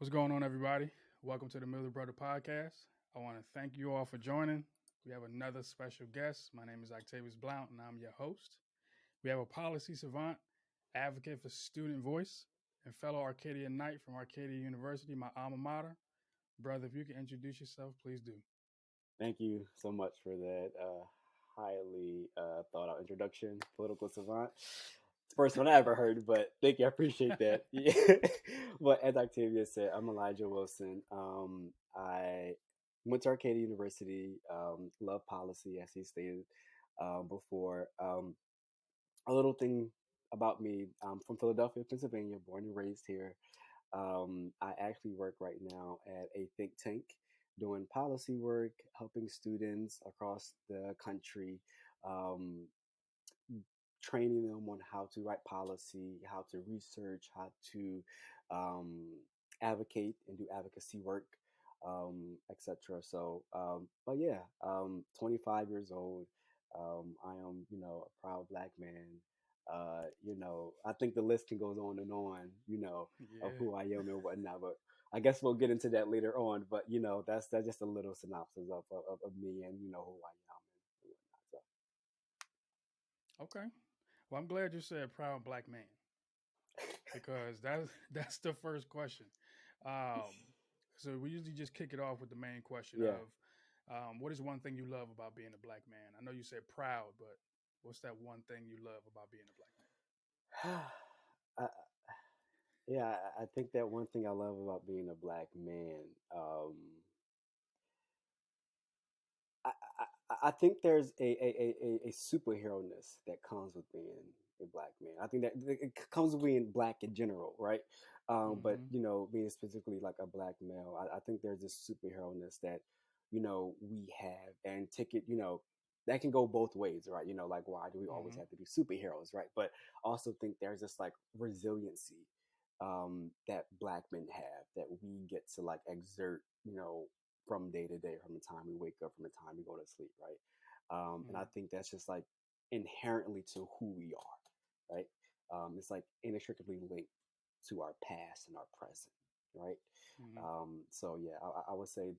What's going on, everybody? Welcome to the middlebrotha podcast. I want to thank you all for joining. We have another special guest. My name is Octavius and I'm your host. We have a policy savant, advocate for student voice, and fellow Arcadia Knight from Arcadia University, my alma mater. Brother, if you can introduce yourself, please do. Thank you so much for that highly thought out introduction, political savant. It's the first one I ever heard, but thank you. I appreciate that. Yeah. But as Octavia said, I'm Elijah Wilson. I went to Arcadia University, love policy, as he stated before. A little thing about me, I'm from Philadelphia, Pennsylvania, born and raised here. I actually work right now at a think tank doing policy work, helping students across the country, um, training them on how to write policy, how to research, how to um, advocate and do advocacy work, etc. But yeah, 25 years old. I am, a proud black man. I think the list can goes on and on, of Yeah. who I am and whatnot. But I guess we'll get into that later on. But that's just a little synopsis of me and who I am and whatnot. Okay. Well, I'm glad you said proud black man because that's the first question. Um, so we usually just kick it off with the main question Yeah. of what is one thing you love about being a black man? I know you said proud, but what's that one thing you love about being a black I, yeah, I think that one thing I love about being a black man, um, I, I think there's a superhero ness that comes with being a black man. I think that it comes with being black in general, right? But man? being specifically like a black male, I think there's this superhero ness that we have, and take it, that can go both ways, right? Like why do we always Mm-hmm. have to be superheroes, right? But also think there's this like resiliency that black men have that we get to like exert, from day to day, from the time we wake up, from the time we go to sleep, right? And I Mm-hmm. think that's just like inherently to who we are, right? It's like inextricably linked to our past and our present, right? Mm-hmm. So yeah, I would say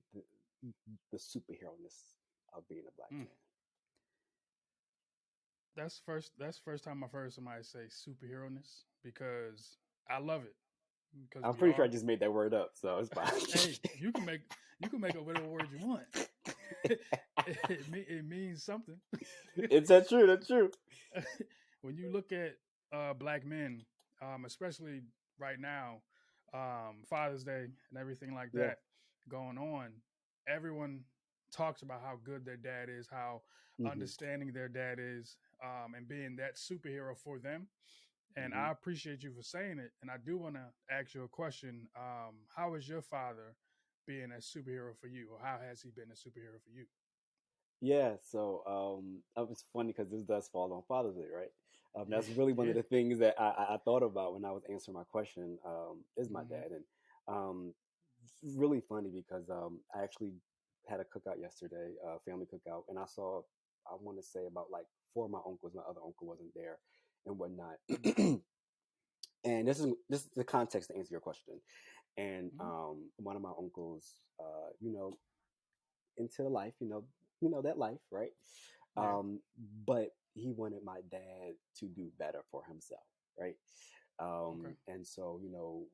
the superhero ness of being a black Mm. man. That's first time I've heard somebody say superhero ness because I love it because I'm we pretty sure I are. just made that word up, so it's Hey, fine. you can make up whatever word you want. It means something. It's that true. That's true. When you look at black men, especially right now, Father's Day and everything like Yeah. that going on, everyone talks about how good their dad is, how Hmm. understanding their dad is, and being that superhero for them. And Hmm. I appreciate you for saying it. And I do want to ask you a question. How is your father being a superhero for you, or how has he been a superhero for you? Yeah, so it was funny because this does fall on Father's Day, right? That's really one of Yeah. the things that I thought about when I was answering my question. Is my Hmm. dad, and it's really funny because I actually had a cookout yesterday, family cookout, and I saw, I want to say about like four of my uncles. My other uncle wasn't there, and whatnot. And this is the context to answer your question. And Hmm. one of my uncles, into life, that life, right? Yeah. But he wanted my dad to do better for himself, right? Okay. And so,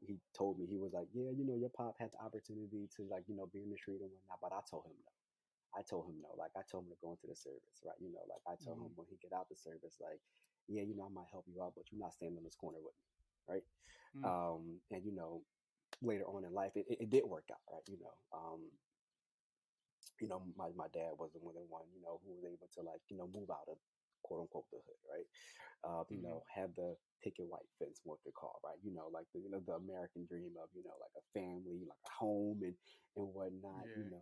he told me, he was like, yeah, your pop had the opportunity to like, be in the street and whatnot, but I told him no. I told him no. Like I told him to go into the service, right? Like I told Hmm. him when he get out the service, like, yeah, I might help you out, but you're not standing in this corner with me, right? Mm. And later on in life, it did work out, right? My dad was the one, who was able to like, move out of quote unquote the hood, right? Hmm. Have the picket white fence, what they call, right? Like the American dream of, like a family, like a home and whatnot, Yeah.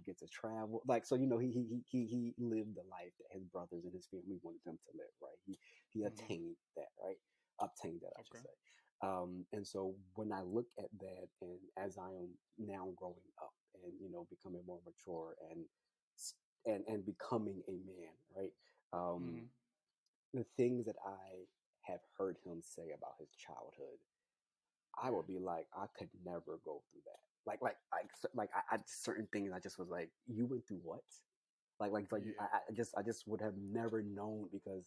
get to travel. Like, so, he lived the life that his brothers and his family wanted him to live, right? He Hmm. attained that, right? Obtained that, I should Okay. say. And so when I look at that, and as I am now growing up and becoming more mature and becoming a man, right? Um, Hmm. the things that I have heard him say about his childhood, I would be like, I could never go through that. I certain things I just was like, you went through what? Yeah. I just would have never known because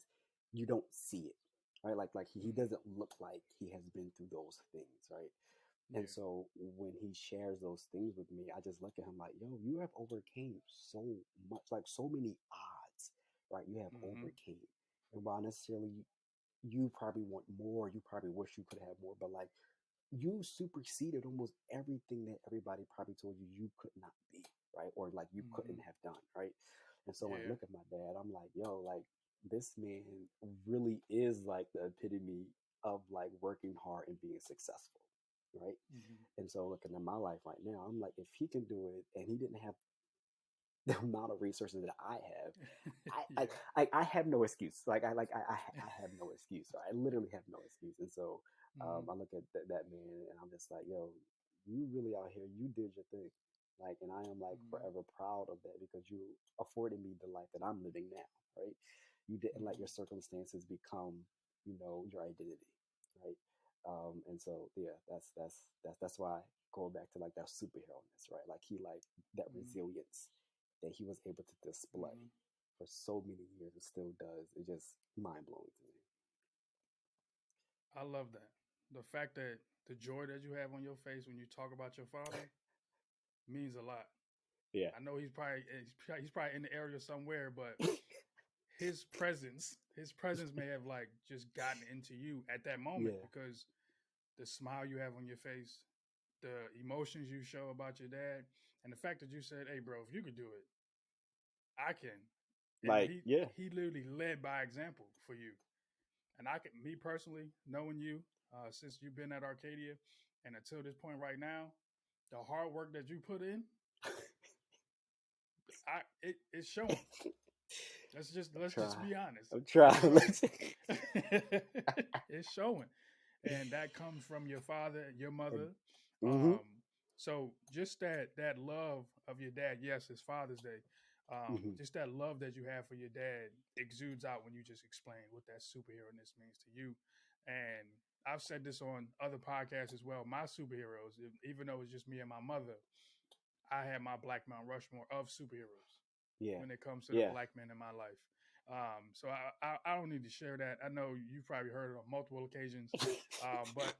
you don't see it, right? He Mm-hmm. doesn't look like he has been through those things, right? And Yeah. so when he shares those things with me, I just look at him like, yo, you have overcame so much, like so many odds, right? You have Mm-hmm. overcame. And while necessarily you probably want more, you probably wish you could have more, but like you superseded almost everything that everybody probably told you you could not be, right? Or like you Mm-hmm. couldn't have done, right? And so when I Yeah. look at my dad, I'm like, yo, like this man really is like the epitome of like working hard and being successful, right? Mm-hmm. And so looking at my life right now, I'm like, if he can do it and he didn't have the amount of resources that I have, Yeah. I have no excuse. I have no excuse. I literally have no excuse. And so Mm-hmm. I look at that man and I'm just like, yo, you really out here, you did your thing. Like, and I am like Mm-hmm. forever proud of that because you afforded me the life that I'm living now, right? You didn't let Mm-hmm. your circumstances become, your identity, right? And so yeah, that's why going back to like that superhero-ness, right? Like he like that Mm-hmm. resilience that he was able to display Mm-hmm. for so many years and still does. It's just mind blowing to me. I love that. The fact that the joy that you have on your face when you talk about your father means a lot. Yeah. I know he's probably in the area somewhere, but his presence may have like just gotten into you at that moment Yeah. because the smile you have on your face, the emotions you show about your dad, and the fact that you said, "Hey, bro, if you could do it, I can." And Like, yeah. he literally led by example for you. And I can, me personally, knowing you since you've been at Arcadia, and until this point right now, the hard work that you put in, it's showing. Let's just Try. be honest. I'm It's trying. showing. It's showing, and that comes from your father, your mother. Mm-hmm. Um, so just that love of your dad. Yes, it's Father's Day. Mm-hmm. Just that love that you have for your dad exudes out when you just explain what that superhero-ness means to you. And I've said this on other podcasts as well. My superheroes, even though it's just me and my mother, I have my Black Mount Rushmore of superheroes Yeah. when it comes to the Yeah. black men in my life. So I don't need to share that. I know you've probably heard it on multiple occasions, but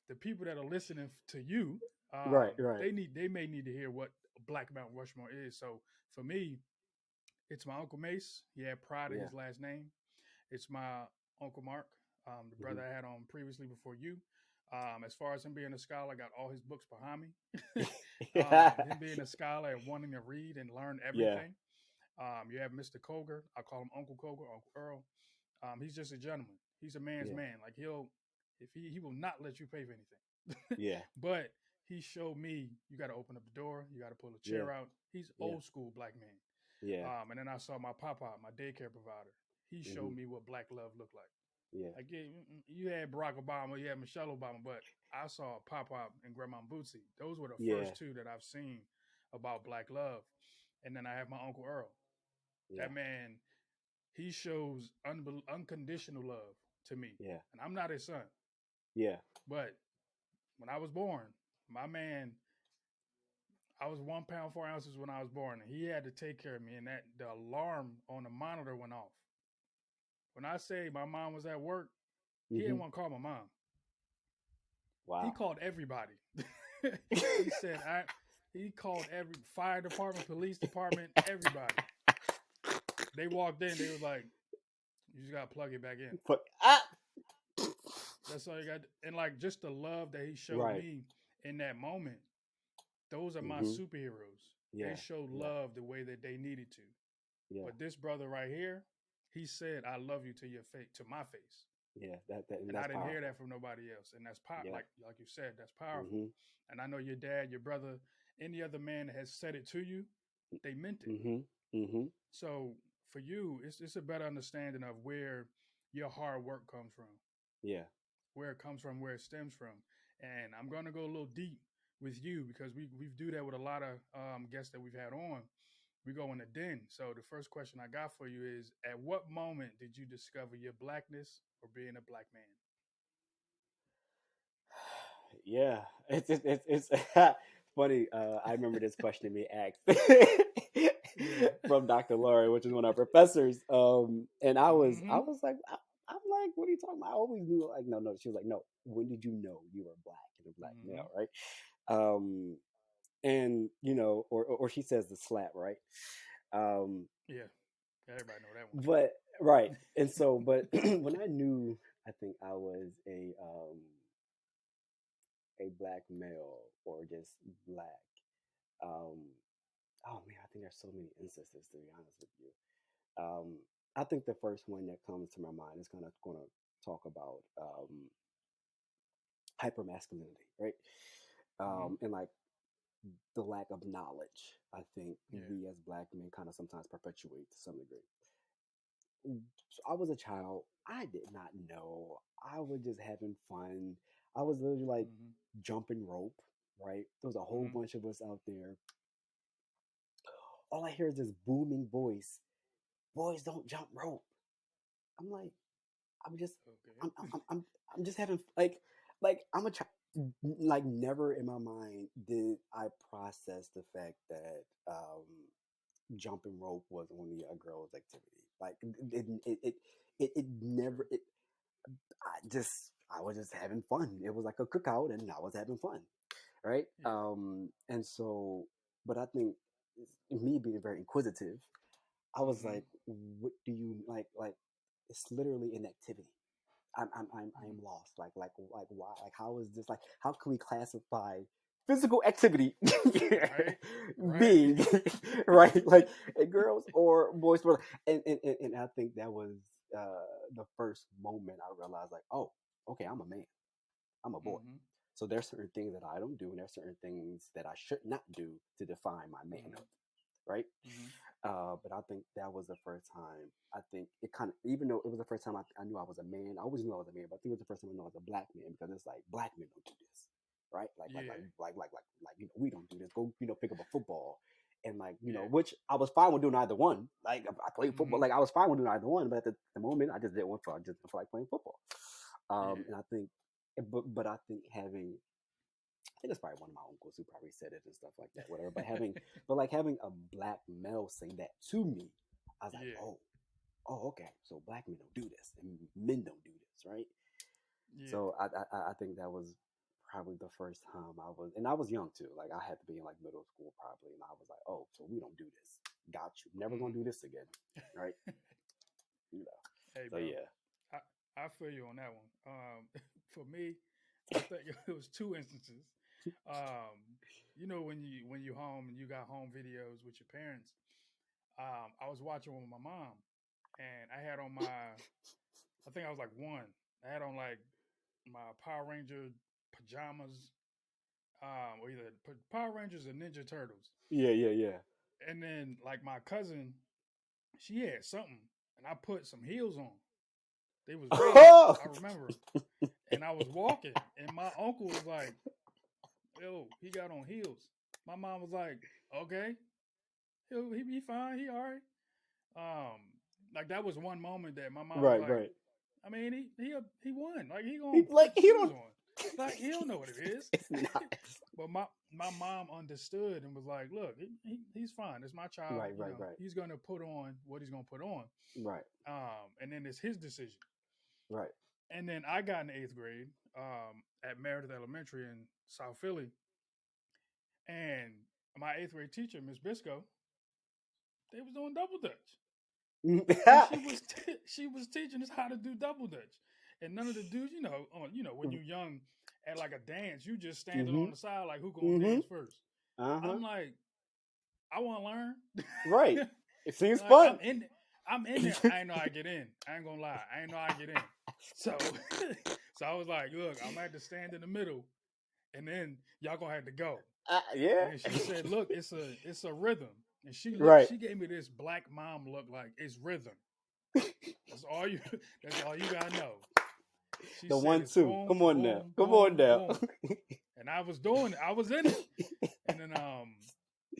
the people that are listening to you, Right. Right. they may need to hear what Black Mount Rushmore is. So for me, it's my Uncle Mace. He had pride in Yeah. his last name. It's my Uncle Mark, the Mm-hmm. brother I had on previously before you. As far as him being a scholar, I got all his books behind me. Him being a scholar and wanting to read and learn Yeah. everything. You have Mr. Koger. I call him Uncle Koger, Uncle Earl. He's just a gentleman. He's a man's Yeah. man. Like if he will not let you pay for anything. Yeah. But he showed me you got to open up the door, you got to pull a Yeah. chair out. He's Yeah. old school black man. Yeah. And then I saw my papa, my daycare provider. He Mm-hmm. showed me what black love looked like. Yeah. Like yeah, you had Barack Obama, you had Michelle Obama, but I saw Papa and Grandma Bootsy. Those were the Yeah. first two that I've seen about black love. And then I have my Uncle Earl. Yeah. That man, he shows unconditional love to me. Yeah. And I'm not his son. Yeah. But when I was born, my man, I was 1 pound, 4 ounces when I was born, and he had to take care of me. And that the alarm on the monitor went off. When I say my mom was at work, he Mm-hmm. didn't want to call my mom. He Wow. called everybody. he said he called every fire department, police department, everybody. They walked in, they was like, you just gotta plug it back in. But ah. That's all you got. And like just the love that he showed Right. me in that moment, those are my Mm-hmm. superheroes. They Yeah. showed Yeah. love the way that they needed to. Yeah. But this brother right here, he said, "I love you to your face, to my face," Yeah. That and and I that's didn't hear powerful. that from nobody else. And that's Yeah. like you said, that's powerful. Mm-hmm. And I know your dad, your brother, any other man that has said it to you, they meant it. Mm-hmm. Mm-hmm. So for you, it's a better understanding of where your hard work comes from, Yeah. where it comes from, where it stems from. And I'm going to go a little deep with you because we do that with a lot of guests that we've had on. We go in the den. So the first question I got for you is: at what moment did you discover your blackness or being a black man? Yeah, it's funny. I remember this question being asked Yeah. from Dr. Laurie, which is one of our professors. And I Mm-hmm. was like, I'm like, what are you talking about? I always knew, like, no, no. She was like, no. When did you know you were black and a black Mm-hmm. male, right? Um, and or she says the slap, right? Um, Yeah. Everybody know that one. but right, and so, but when I knew, I think I was a black male or just black. Um, oh man, I think there's so many instances to be honest with you. I think the first one that comes to my mind is kind of going to talk about hypermasculinity, right? Mm-hmm. And like the lack of knowledge. I think Yeah. we as black men kind of sometimes perpetuate to some degree. So I was a child. I did not know. I was just having fun. I was literally like Mm-hmm. jumping rope, right? There was a whole Mm-hmm. bunch of us out there. All I hear is this booming voice. Boys don't jump rope. I'm like, I'm just, I'm, Okay. I'm, I'm, I'm I'm just having like I'm a child. Like never in my mind did I process the fact that jumping rope was only a girl's activity. Like it never. I was just having fun. It was like a cookout, and I was having fun, right? Yeah. And so, but I think me being very inquisitive, I was Mm-hmm. like, "What do you like? Like, it's literally an activity. I am Mm-hmm. lost. Like why? Like how is this? Like how can we classify physical activity Right. Right. being right? Like girls or boys? And I think that was the first moment I realized like, oh, okay, I'm a man. I'm a boy. Mm-hmm. So there's certain things that I don't do, and there's certain things that I should not do to define my Mm-hmm. manhood, right? Mm-hmm. But I think that was the first time. I think it kind of, even though it was the first time I knew I was a man. I always knew I was a man, but I think it was the first time I knew I was a black man because it's like black men don't do this, right? Yeah. We don't do this. Go pick up a football, and Yeah. which I was fine with doing either one. Like I played football, Mm-hmm. like I was fine with doing either one, but at the moment I just didn't want to. I just didn't feel like playing football. Yeah. And I think, but I think having I think it's probably one of my uncles who probably said it and stuff like that, whatever. But having a black male say that to me, I was like, Yeah. oh, okay. So black men don't do this, and men don't do this, right? Yeah. So I think that was probably the first time and I was young too. Like I had to be in like middle school probably, and I was like, oh, so we don't do this. Got you. Never gonna Mm-hmm. do this again, right? You know. Hey, So bro. yeah. I I feel you on that one. For me, I think it was two instances. When you home and you got home videos with your parents. I was watching with my mom, and I had on I think I was like one. I had on like my Power Ranger pajamas, or either Power Rangers or Ninja Turtles. Yeah, yeah, yeah. And then like my cousin, she had something, and I put some heels on. They was red. Oh, I remember, and I was walking, and my uncle was like, "Yo, he got on heels." My mom was like, "Okay, he be fine. He all right." Um, like that was one moment that my mom was right, like, right. I mean, he won. Like he He gonna like put he shoes don't. on. Like he don't know what it is. It's not. But my mom understood and was like, look, he's fine. It's my child. Right, right, right, He's gonna put on what he's gonna put on. right, And then it's his decision. right. And then I got in the eighth grade at Meredith Elementary in South Philly, and my eighth grade teacher, Miss Bisco, they was doing double dutch. And she was teaching us how to do double dutch, and none of the dudes, when you're young at like a dance, you just standing Mm-hmm. on the side like who gonna Mm-hmm. dance first. Uh-huh. I'm like, I want to Right. learn. It seems Like fun. I'm in there. I ain't know I get in. I ain't gonna lie, I ain't know I get in. So so I was like, look, I'm gonna have to stand in the middle, and then y'all gonna have to go. Yeah. And then she said, look, it's a rhythm. And Right. she gave me this black mom look like it's rhythm. That's all you. That's all you gotta know. She The said one it's two. boom, Come on now. boom, Come on boom, now. boom, and I was doing it. I was in it,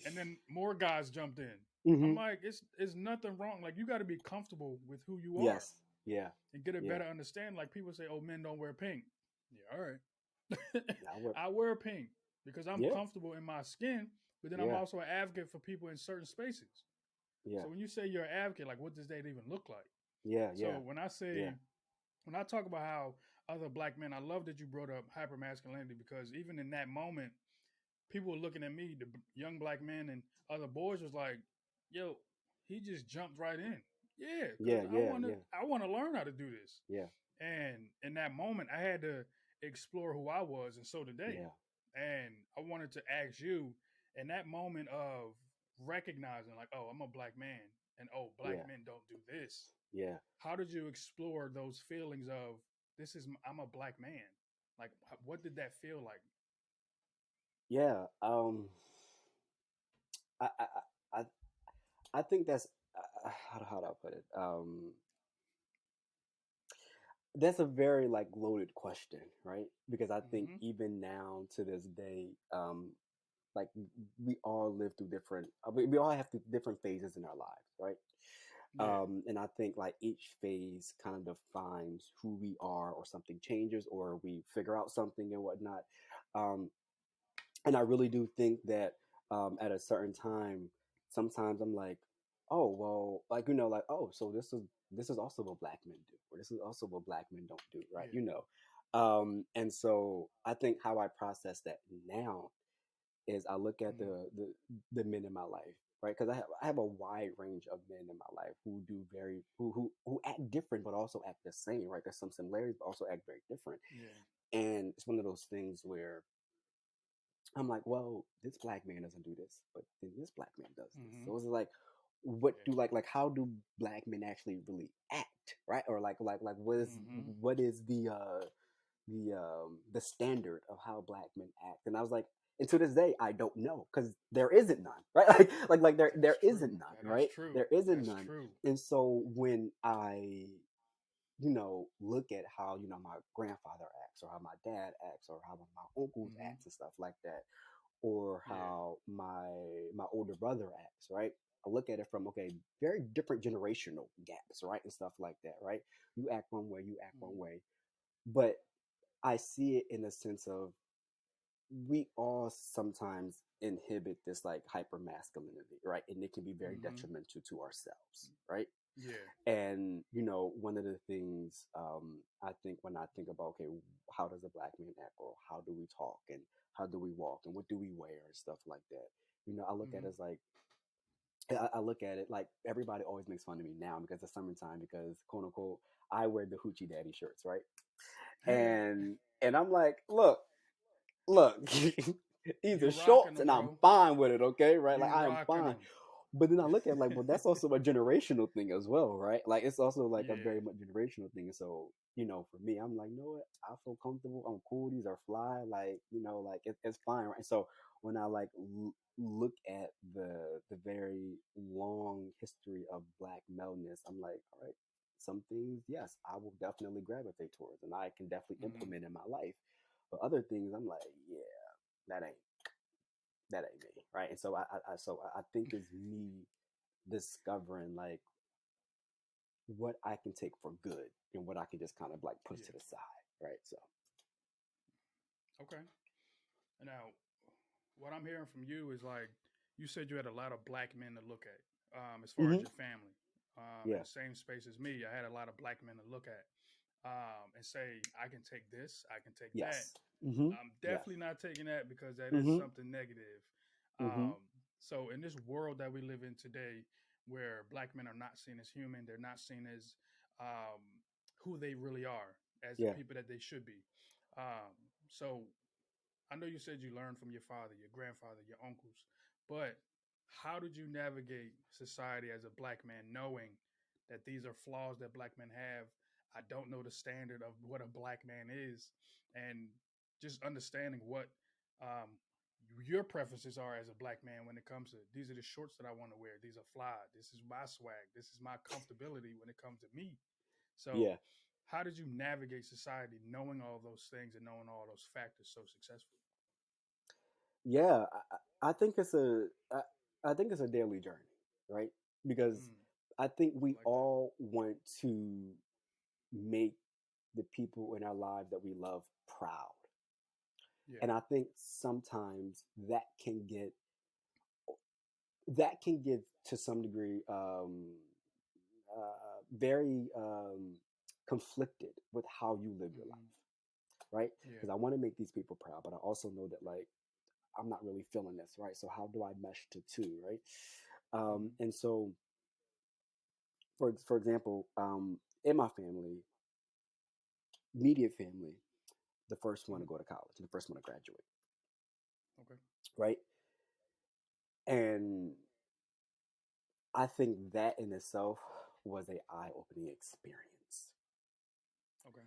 and then more guys jumped in. I'm Mm-hmm. like, it's nothing wrong. Like you got to be comfortable with who you are Yes. Yeah. and get a Yeah. better understanding. Like people say, oh, men don't wear pink. Yeah, all right. I would. I wear pink because I'm Yeah, comfortable in my skin, but then I'm yeah, also an advocate for people in certain spaces. yeah, So when you say you're an advocate, like what does that even look like? yeah, So yeah, when I yeah, say when I talk about how other black men, I love that you brought up hypermasculinity because even in that moment, people were looking at me, the young black men and other boys was like, "Yo, he just jumped right in." Yeah, because yeah, yeah, yeah, I want to learn how to do this. yeah, And in that moment, I had to explore who I was, and so did they. yeah, And I wanted to ask you in that moment of recognizing, like, oh, I'm a black man, and oh, black yeah, men don't do this. yeah, How did you explore those feelings of I'm a black man? Like, what did that feel like? yeah. I, I, I, I think that's how do I put it? That's a very like loaded question, right? Because I think Mm-hmm. even now to this day, like we all live through different, we all have different phases in our lives, right? Yeah. And I think like each phase kind of defines who we are, or something changes, or we figure out something and whatnot. Um, and I really do think that at a certain time, sometimes I'm like, oh well, like like, oh, so this is also what black men do, or this is also what black men don't do, right? Yeah. And so I think how I process that now is I look at Mm-hmm. the men in my life, right? Because I have a wide range of men in my life who do very who act different, but also act the same, right? There's some similarities, but also act very different. Yeah. And it's one of those things where I'm like, well, this black man doesn't do this, but then this black man does this. Mm-hmm. So it's like, what Yeah. do like how do black men actually really act, right? Or like Mm-hmm. what is the standard of how black men act? And I was like, and to this day, I don't know because there isn't none, right? Like there That's true. isn't none, That is right? true. There isn't That's none. true. And so when I look at how my grandfather acts, or how my dad acts, or how my uncles Mm-hmm. acts and stuff like that, or Yeah. how my older brother acts, right? I look at it from, okay, very different generational gaps, right, and stuff like that, right? You act one way, you act one Mm-hmm. way, but I see it in the sense of we all sometimes inhibit this like hyper masculinity, right? And it can be very Mm-hmm. detrimental to ourselves, right? Yeah. And one of the things I think when I think about, okay, how does a black man act, or how do we talk, and how do we walk, and what do we wear and stuff like that, I look at Mm-hmm. it as like I look at it like everybody always makes fun of me now because it's summertime, because quote unquote I wear the hoochie daddy shirts, right? And I'm like, look, these You are rocking shorts them, and I'm bro. fine with it, okay, right? Like You I am rocking fine. them. But then I look at it like, well, that's also a generational thing as well, right? Like it's also like a Yeah. very much generational thing. So, for me, I'm like, you know what? I feel comfortable. I'm cool. These are fly. Like, like it's fine, right? So when I like look at the very long history of black maleness, I'm like, all right, some things, yes, I will definitely gravitate towards, and I can definitely Mm-hmm. implement in my life. But other things, I'm like, yeah, that ain't that ain't me, right? And so I think it's me discovering like what I can take for good and what I can just kind of like push Yeah. to the side, right? So, Okay. Now, what I'm hearing from you is like you said you had a lot of black men to look at, as far as hmm your family. In yeah, the same space as me, I had a lot of black men to look at, and say, I can take this, I can take that. yes, I'm yes, definitely not taking that because that is hmm something negative. hmm So in this world that we live in today, where black men are not seen as human, they're not seen as um, who they really are, as the yeah, people that they should be. Um, so I know you said you learned from your father, your grandfather, your uncles, but how did you navigate society as a black man, knowing that these are flaws that black men have? I don't know the standard of what a black man is, and just understanding what um, your preferences are as a black man when it comes to these are the shorts that I want to wear. These are fly. This is my swag. This is my comfortability when it comes to me. So, yeah, how did you navigate society knowing all those things and knowing all those factors so successfully? yeah. I think I think it's a daily journey, right? Because Mm, I think I we like that. all want to make the people in our lives that we love proud, Yeah. And I think sometimes that can get to some degree very conflicted with how you live your life, Mm-hmm. right? Yeah. Because I want to make these people proud, but I also know that like I'm not really feeling this, right? So how do I mesh the two, right? Mm-hmm. And so, for example, in my family, immediate family, the first one to Mm-hmm. go to college, the first one to graduate, Okay. right? And I think that in itself was a eye opening experience, Okay.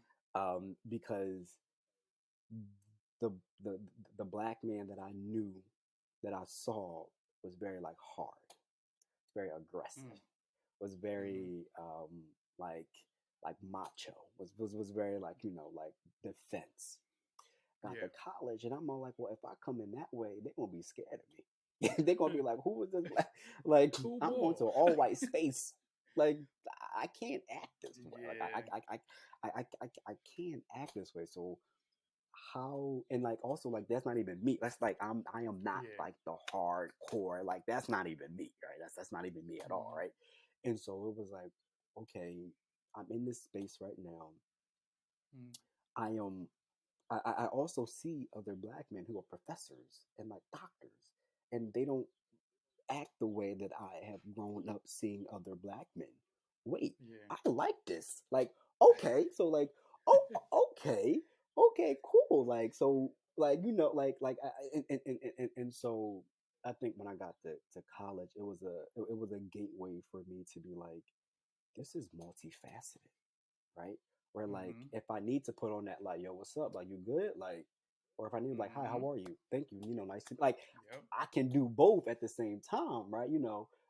because the the the black man that I knew, that I saw, was very like hard, very aggressive, Mm. was Mm-hmm. very like macho, was very like like defense. Got Yeah. to college and I'm all like, well, if I come in that way, they're gonna be scared of me. They're gonna be like, who is this black? Like Cool I'm going boy. to an all white space. Like I can't act this way. Like Yeah. I can't act this way. So how, and like also like that's not even me. That's like I am not Yeah. like the hardcore, like that's not even me, right? That's not even me at all, Mm-hmm. right? And so it was like, okay, I'm in this space right now. Mm-hmm. I am I also see other black men who are professors and like doctors, and they don't act the way that I have grown up seeing other black men. Wait, Yeah. I like this. Like, okay, so like, oh, okay, okay, cool. Like, so like and so I think when I got to college, it was a gateway for me to be like, this is multifaceted, right? Where like Mm-hmm. if I need to put on that like, yo, what's up? Like you good? Like, or if I need like, hi, Mm-hmm. how are you? Thank you. Nice to like Yep. I can do both at the same time, right?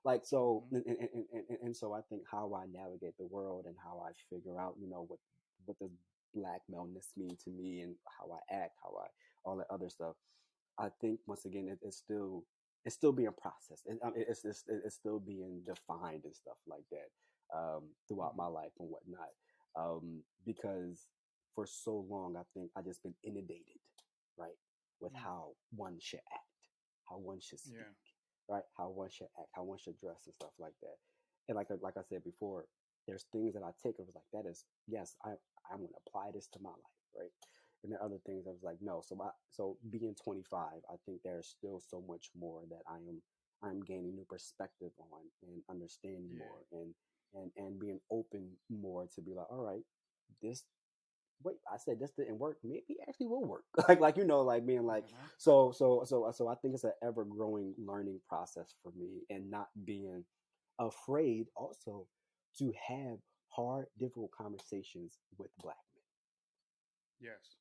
Like so Mm-hmm. and so I think how I navigate the world and how I figure out, what does black maleness mean to me and how I act, how I all that other stuff. I think once again it's still being processed. It's still being defined and stuff like that throughout Mm-hmm. my life and whatnot. Because for so long, I think I just been inundated, right, with Mm. how one should act, how one should speak, Yeah. right, how one should act, how one should dress and stuff like that. And like I said before, there's things that I take. It was like that is yes, I'm going to apply this to my life, right? And the other things I was like, no. So being 25, I think there's still so much more that I'm gaining new perspective on and understanding Yeah. more and being open more to be like, all right, this wait, I said this didn't work. Maybe it actually will work. Like like being like Uh-huh. so I think it's an ever growing learning process for me and not being afraid also to have hard, difficult conversations with black men. Yes.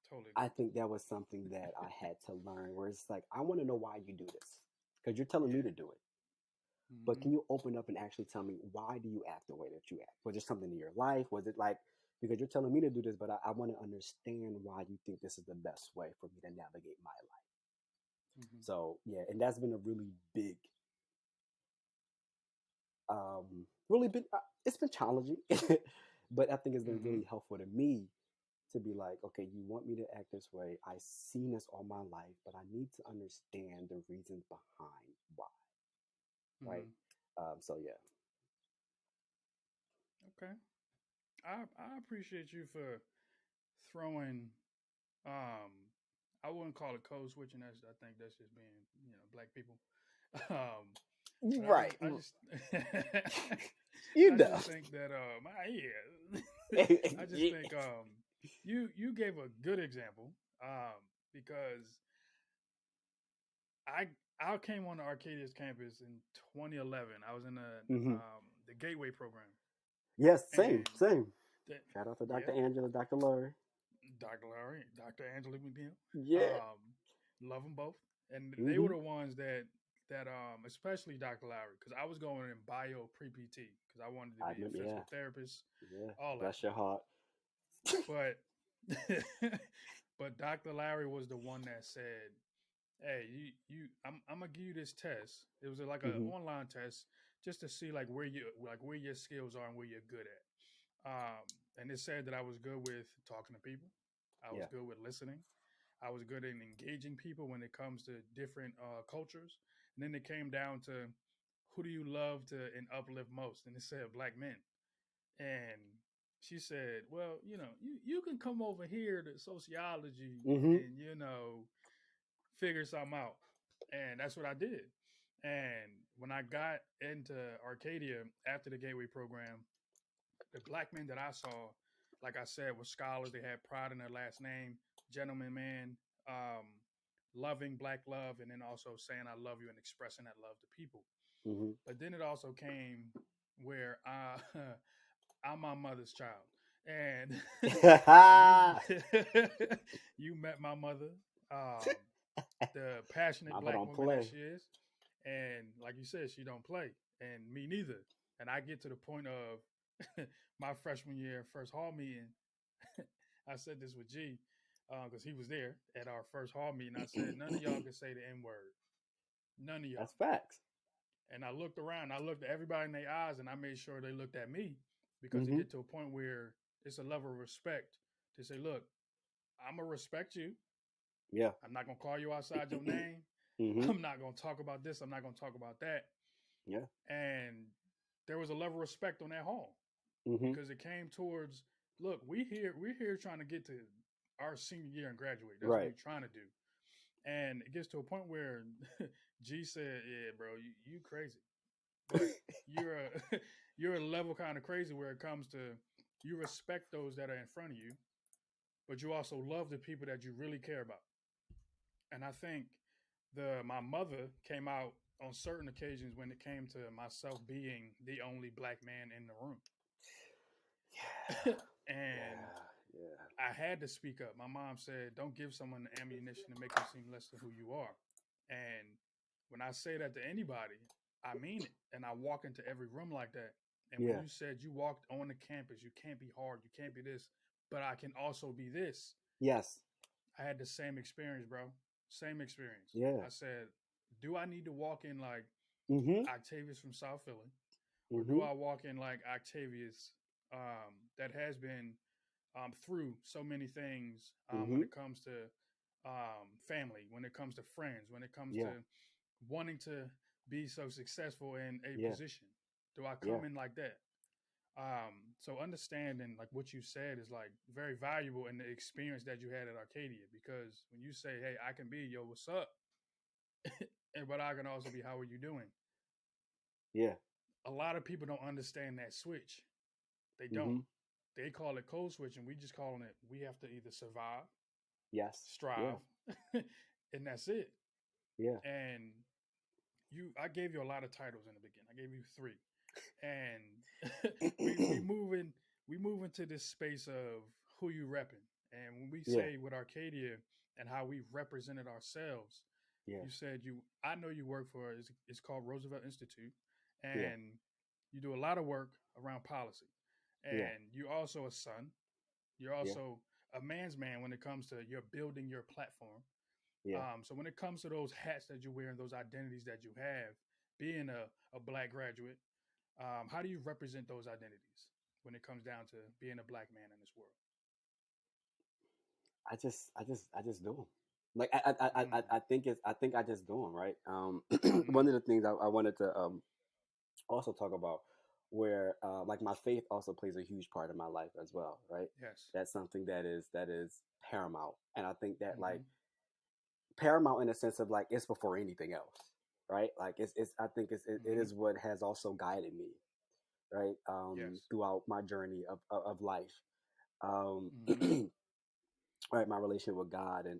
Totally I agree. think that was something that I had to learn where it's like, I want to know why you do this because you're telling me Yeah. to do it. But Mm-hmm. can you open up and actually tell me why do you act the way that you act? Was it something in your life? Was it like, because you're telling me to do this, but I want to understand why you think this is the best way for me to navigate my life. Mm-hmm. So yeah, and that's been a really been, it's been challenging, but I think it's been Mm-hmm. really helpful to me to be like, okay, you want me to act this way. I've seen this all my life, but I need to understand the reasons behind why, right? Mm-hmm. So yeah. Okay. I appreciate you for throwing um I wouldn't call it code switching. I think that's just being, black people. Um but Right. I just You I know. just think that yeah. I just Yeah. think you gave a good example because I I came on the Arcadia's campus in 2011. I was in Hmm. the Gateway program, Yes, same, and same. that Shout out to Dr. yeah, Angela, Dr. Laurie. Dr. Larry, Dr. Angela McNeil, Yeah. love them both, and they were Hmm. the ones that especially Dr. Larry, because I was going in bio pre PT because I wanted to I be a remember, yeah. physical therapist, Yeah. all that, Bless your heart. but but Dr. Larry was the one that said, hey, I'm gonna give you this test. It was like an Hmm. online test just to see where your skills are and where you're good at. And it said that I was good with talking to people. I was Yeah. good with listening. I was good in engaging people when it comes to different cultures. And then it came down to who do you love to and uplift most? And it said black men. And she said, well, you can come over here to sociology Mm-hmm. and, figure something out. And that's what I did. And when I got into Arcadia after the Gateway program, the black men that I saw, like I said, were scholars. They had pride in their last name, gentleman man, um, loving black love, and then also saying I love you and expressing that love to people. Mm-hmm. But then it also came where I'm my mother's child, and you you met my mother, the passionate Mama black don't woman that play. she is, and like you said, she don't play, and me neither. And I get to the point of my freshman year, first hall meeting. I said this with G because he was there at our first hall meeting. I said, none of y'all can say the N word. None of y'all. That's facts. And I looked around, I looked at everybody in their eyes, and I made sure they looked at me because it Mm-hmm. get to a point where it's a level of respect to say, look, I'm going to respect you. Yeah. I'm not going to call you outside your name. Mm-hmm. I'm not going to talk about this. I'm not going to talk about that. Yeah. And there was a level of respect on that hall Mm-hmm. because it came towards, look, we're here trying to get to our senior year and graduate. That's what Right. we're trying to do. And it gets to a point where G said, yeah, bro, you crazy. But you're a you're a level kind of crazy where it comes to you respect those that are in front of you, but you also love the people that you really care about. And I think the my mother came out on certain occasions when it came to myself being the only black man in the room. And Yeah. Yeah. I had to speak up. My mom said, "Don't give someone the ammunition to make them seem less than who you are." And when I say that to anybody, I mean it. And I walk into every room like that. And when Yeah. you said you walked on the campus, you can't be hard, you can't be this, but I can also be this. Yes. I had the same experience, bro. Same experience. Yeah. I said, do I need to walk in like Mm-hmm. Octavius from South Philly? Or do Mm-hmm. I walk in like Octavius that has been through so many things when Mm-hmm. it comes to family, when it comes to friends, when it comes to Yeah. wanting to be so successful in a Yeah. position? Do I Yeah. come in like that? So understanding like what you said is like very valuable in the experience that you had at Arcadia because when you say, "Hey, I can be yo, what's up?" and but I can also be, "How are you doing?" Yeah. A lot of people don't understand that switch. They don't. Mm-hmm. They call it code switch, and we just calling it. We have to either survive, Yes. Yeah. strive, and that's it. Yeah. And I gave you a lot of titles in the beginning. I gave you three, and we move into this space of who you repping. And when we Yeah. say with Arcadia and how we represented ourselves, Yeah. you said I know you work for it's called Roosevelt Institute, Yeah. and you do a lot of work around policy, Yeah. and you're also a son. You're Yeah. also a man's man when it comes to you're building your platform. Yeah. So when it comes to those hats that you wear and those identities that you have, being a black graduate, how do you represent those identities when it comes down to being a black man in this world? I just do them. Like I think I think I just do them right. Mm-hmm. One of the things I wanted to also talk about where like my faith also plays a huge part in my life as well, right? Yes. That's something that is paramount, and I think that like Mm-hmm. paramount in the sense of like it's before anything else, right? Like it's I think it Mm-hmm. is what has also guided me, right? Yes. Throughout my journey of life. Um, Mm-hmm. right, my relationship with God and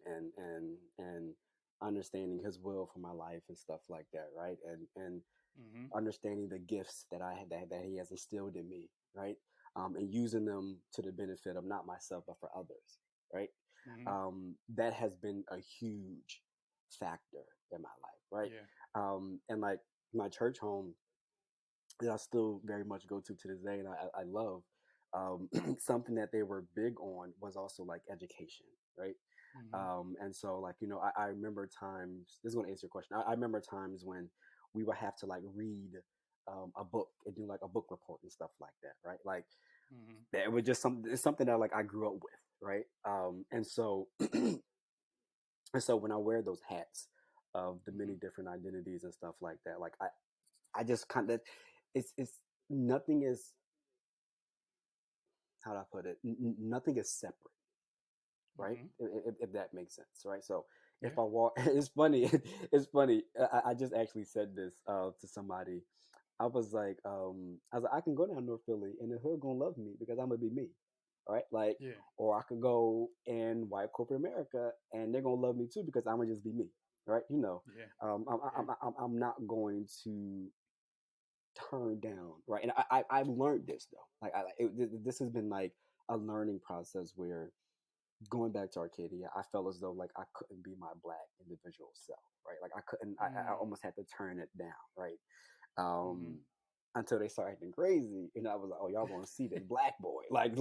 understanding His will for my life and stuff like that, right? And Mm-hmm. understanding the gifts that I had that He has instilled in me, right? And using them to the benefit of not myself but for others, right? Mm-hmm. That has been a huge factor in my life, right? Yeah. And like my church home that I still very much go to this day, and I love. Something that they were big on was also like education, right? Mm-hmm. And so like I remember times. This is going to answer your question. I remember times when we would have to like read a book and do like a book report and stuff like that, right? Like Mm-hmm. it was just it's something that like I grew up with, right? And so And so when I wear those hats of the many Mm-hmm. different identities and stuff like that, like I just kind of, it's nothing is, how do I put it? Nothing is separate, right? Mm-hmm. If that makes sense, right? So if Yeah. I walk, it's funny, it's funny. I just actually said this to somebody. I was like, I can go down North Philly and the hood gonna love me because I'm gonna be me, right? Like, Yeah. or I could go in white corporate America and they're gonna love me too because I'm gonna just be me, right? Yeah. Yeah. I'm not going to turn down, right? And I've learned this though. Like, this has been like a learning process where going back to Arcadia, I felt as though like I couldn't be my black individual self, right? Like I couldn't, I Mm. almost had to turn it down, right? Mm-hmm. Um, until they started acting crazy, and I was like, "Oh, y'all gonna see this black boy? Like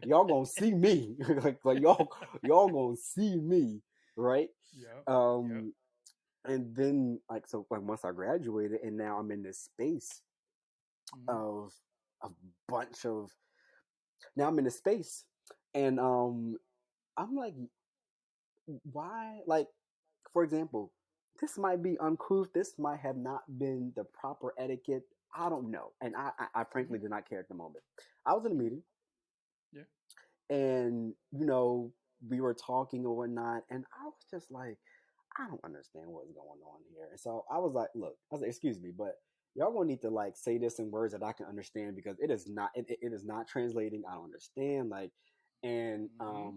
y'all gonna see me? Like y'all gonna see me, right?" Yep. Yep. Um, and then like so like once I graduated, and now I'm in this space Mm-hmm. of a bunch of now I'm in this space, and I'm like, why? Like, for example, this might be uncouth. This might have not been the proper etiquette. I don't know. And I Mm-hmm. frankly did not care at the moment. I was in a Yeah. meeting Yeah. and, we were talking or whatnot. And I was just like, I don't understand what's going on here. And so I was like, look, I was like, excuse me, but y'all gonna need to like say this in words that I can understand because it is not translating. I don't understand. Like, and Mm-hmm.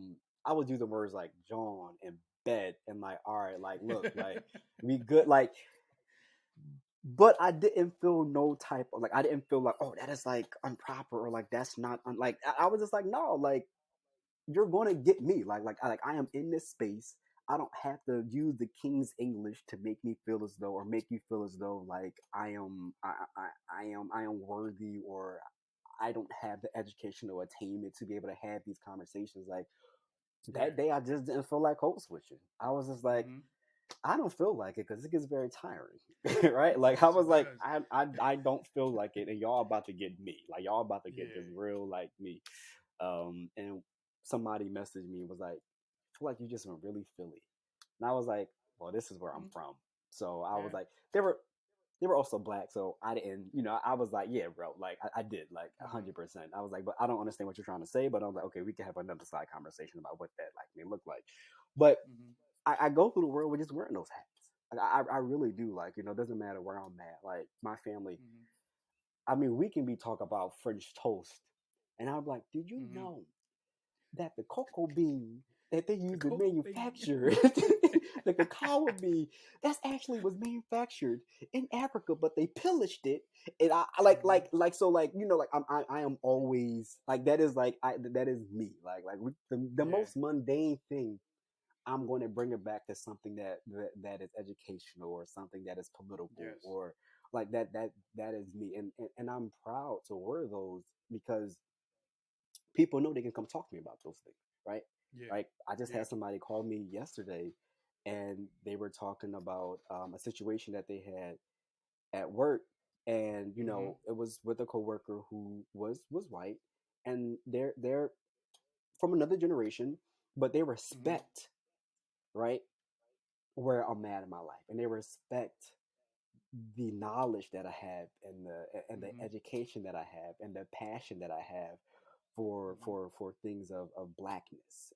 I would use the words like John and bed and like, all right, like look, like we good, like, but I didn't feel no type of like I didn't feel like, oh, that is like improper or like that's not like I was just like, no, like you're gonna get me. Like I am in this space. I don't have to use the King's English to make me feel as though or make you feel as though like I am worthy or I don't have the educational attainment to be able to have these conversations. Like Yeah. that day I just didn't feel like code switching. I was just like, Mm-hmm. I don't feel like it because it gets very tiring, right? Like I Yes, was it like, does. I don't feel like it, and y'all about to get me, like y'all about to get this Yeah. real like me. And somebody messaged me and was like, I feel like you just went really Philly, and I was like, well, this is where I'm Mm-hmm. from, so I was Yeah. like, they were also black, so I didn't, I was like, yeah, bro, like I did like Mm-hmm. 100%. I was like, but I don't understand what you're trying to say, but I was like, okay, we can have another side conversation about what that like may look like, but Mm-hmm. I go through the world with just wearing those hats. Like, I really do. Like, it doesn't matter where I'm at. Like, my family, Mm-hmm. I mean, we can be talking about French toast. And I'm like, did you Mm-hmm. know that the cocoa bean that they The use to cocoa bean. manufacture the cacao bean that's actually was manufactured in Africa, but they pillaged it. And I Mm-hmm. like so like like I am always like that is like that is me the Yeah. most mundane thing I'm going to bring it back to something that is educational or something that is political Yes. or like that is me and I'm proud to wear those because people know they can come talk to me about those things, right? Yeah. Like I just Yeah. had somebody call me yesterday and they were talking about a situation that they had at work and Mm-hmm. it was with a coworker who was white and they're from another generation but they Mm-hmm. respect, right, where I'm at in my life, and they respect the knowledge that I have and the Mm-hmm. education that I have and the passion that I have for Mm-hmm. for things of blackness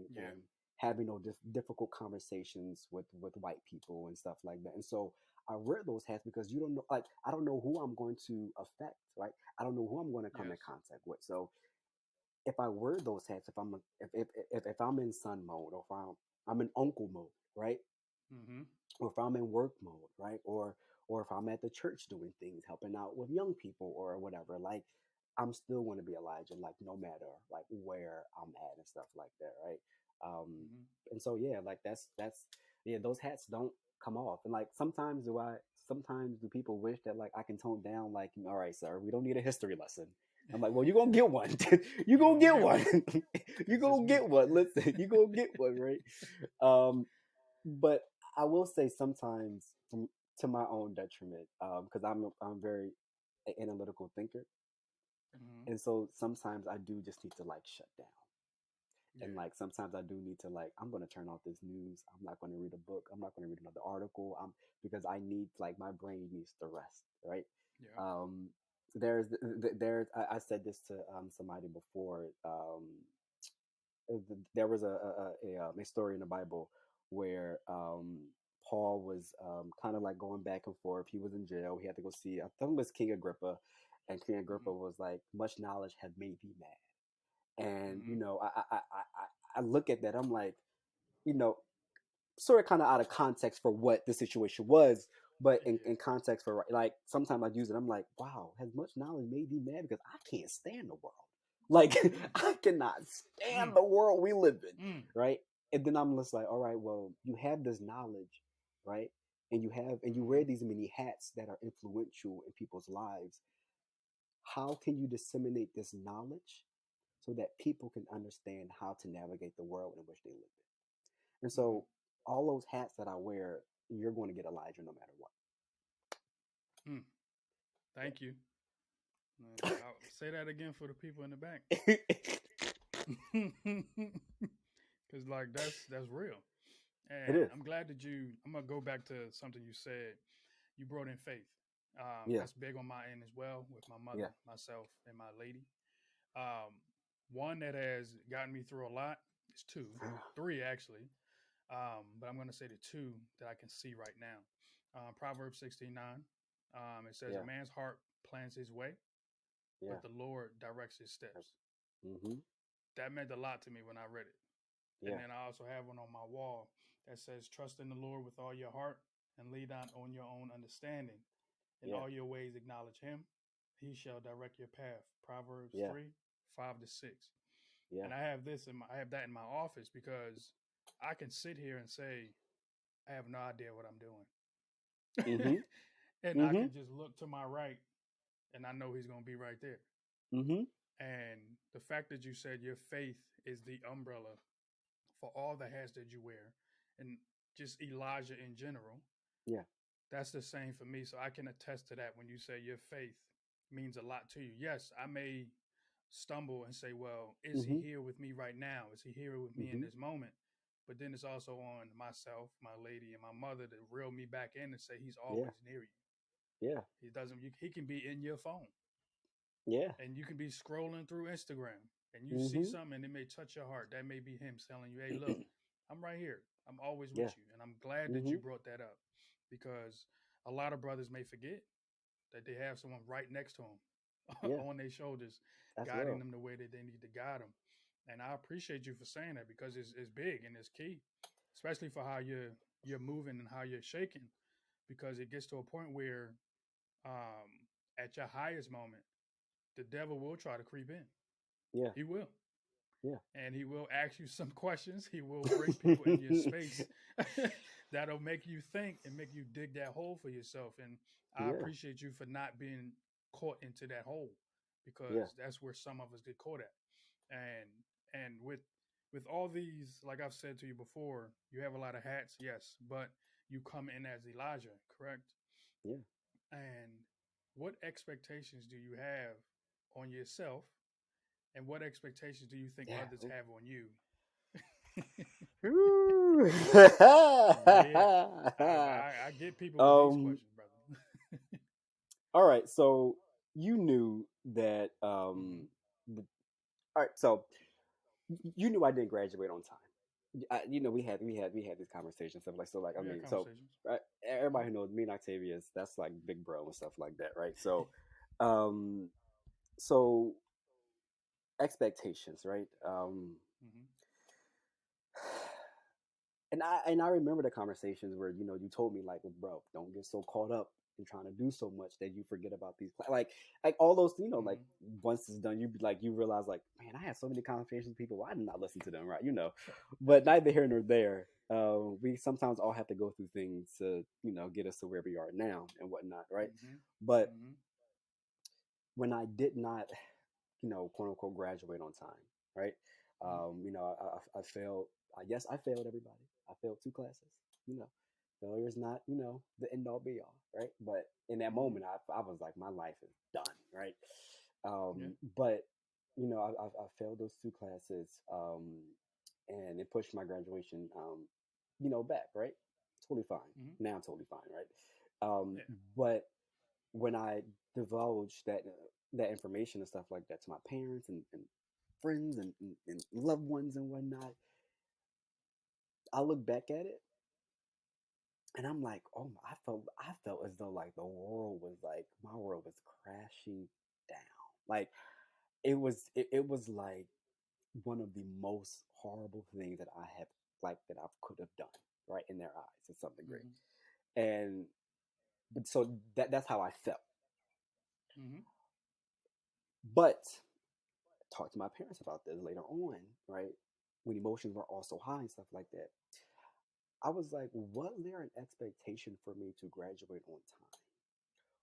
Yeah. and having those difficult conversations with white people and stuff like that. And so I wear those hats because you don't know, like I don't know who I'm going to affect, right? I don't know who I'm going to come in Yes. contact with. So if I wear those hats, if I'm in son mode or if I'm in uncle mode, right? Mm-hmm. Or if I'm in work mode, right? Or if I'm at the church doing things, helping out with young people or whatever, like I'm still going to be Elijah, like no matter like where I'm at and stuff like that, right? Um, Mm-hmm. and so yeah, like that's yeah, those hats don't come off. And like sometimes do people wish that like I can tone down, like, all right, sir, we don't need a history lesson. I'm like, well, you're gonna get one. You're You gonna gonna get get one. one, You're cause it's gonna get me. one. Listen, you're gonna get one, right? Um, but I will say sometimes to my own detriment, because I'm very analytical thinker, Mm-hmm. and so sometimes I do just need to like shut down. Yeah. And like sometimes I do need to like I'm gonna turn off this news. I'm not gonna read a book. I'm not gonna read another article. Because I need like my brain needs to rest, right? Yeah. Um, I said this to somebody before. There was a story in the Bible where Paul was kind of like going back and forth. He was in jail. He had to go see. I think it was King Agrippa, and King Mm-hmm. Agrippa was like, "Much knowledge had made thee mad." And Mm-hmm. I look at that. I'm like, you know, sort of kind of out of context for what the situation was, but Yeah. in context for like sometimes I use it. I'm like, wow, has much knowledge made thee mad? Because I can't stand the world. Like Mm. I cannot stand Mm. the world we live in, Mm. right? And then I'm just like, all right, well, you have this knowledge, right? And you Mm-hmm. wear these many hats that are influential in people's lives. How can you disseminate this knowledge so that people can understand how to navigate the world in which they live in? And Mm-hmm. so all those hats that I wear, you're going to get Elijah no matter Mm. Thank you. I'll say that again for the people in the back. what. Cause like that's real. It And is. I'm glad that I'm gonna go back to something you said. You brought in faith. Yeah. That's big on my end as well with my Yeah. mother, myself, and my lady. Um, one that has gotten me through a lot is two, three actually. But I'm going to say the two that I can see right now. Proverbs 16:9. It says, "A Yeah. man's heart plans his way, Yeah. but the Lord directs his steps." Mm-hmm. That meant a lot to me when I read it. And Yeah. then I also have one on my wall that says, "Trust in the Lord with all your heart and lean not on your own understanding. In Yeah. all your ways acknowledge him. He shall direct your path." Proverbs Yeah. 3, 5-6. Yeah. And I have that in my office because I can sit here and say, I have no idea what I'm doing. Mm-hmm. And I Mm-hmm. can just look to my right and I know he's going to be right there. Mm-hmm. And the fact that you said your faith is the umbrella for all the hats that you wear and just Elijah in general, Yeah. that's the same for me. So I can attest to that when you say your faith means a lot to you. Yes, I may stumble and say, well, is he Mm-hmm. here with me right now? Is he here with me in Mm-hmm. this moment? But then it's also on myself, my lady, and my mother to reel me back in and say he's Yeah. always near you. Yeah. He doesn't. He can be in your phone, Yeah. and you can be scrolling through Instagram, and you see Mm-hmm. something, and it may touch your heart. That may be him telling you, "Hey, look, I'm right here. I'm always Yeah. with you." And I'm glad that Mm-hmm. you brought that up because a lot of brothers may forget that they have someone right next to them Yeah. on their shoulders, That's guiding real. them the way that they need to guide them. And I appreciate you for saying that because it's big and it's key, especially for how you're moving and how you're shaking, because it gets to a point where at your highest moment, the devil will try to creep in. Yeah. He will. Yeah. And he will ask you some questions. He will bring people in your space that'll make you think and make you dig that hole for yourself. And I Yeah. appreciate you for not being caught into that hole Yeah. because that's where some of us get caught at. And with all these, like I've said to you before, you have a lot of hats, yes, but you come in as Elijah, correct? Yeah. And what expectations do you have on yourself and what expectations do you think Yeah. others have on you? Ooh. Yeah, I get people with these um. questions, brother. All right. So you knew that. Hmm. All right. So you knew I didn't graduate on time. We had these conversations stuff like so like I We had mean so conversations. right, Hmm. everybody who knows me and Octavius, that's like big bro and stuff like that, right? Um so expectations, right? Hmm. And I remember the conversations where you told me like, well, bro, don't get so caught up in trying to do so much that you forget about these like all those like Hmm. once it's done you realize like, man, I had so many conversations with people, why didn't I listen to them, right? But neither here nor there. We sometimes all have to go through things to get us to where we are now and whatnot, right? Hmm. But Hmm. when I did not quote unquote graduate on time, right? Hmm. I failed. Yes, I failed everybody. I failed two classes. You know, failure is not the end all be all, right? But in that Hmm. moment, I was like, my life is done, right? Yeah. But I failed those two classes. and it pushed my graduation, back, right? Totally fine. Mm-hmm. Now I'm totally fine, right? Um, Yeah. but when I divulged that information and stuff like that to my parents and friends and loved ones and whatnot, I look back at it and I'm like, oh my, I felt as though like the world was like my world was crashing down. Like it was like one of the most horrible things that I have like that I could have done, right, in their eyes to some degree. Mm-hmm. And so that's how I felt. Mm-hmm. But talked to my parents about this later on, right? When emotions were also high and stuff like that. I was like, was there an expectation for me to graduate on time?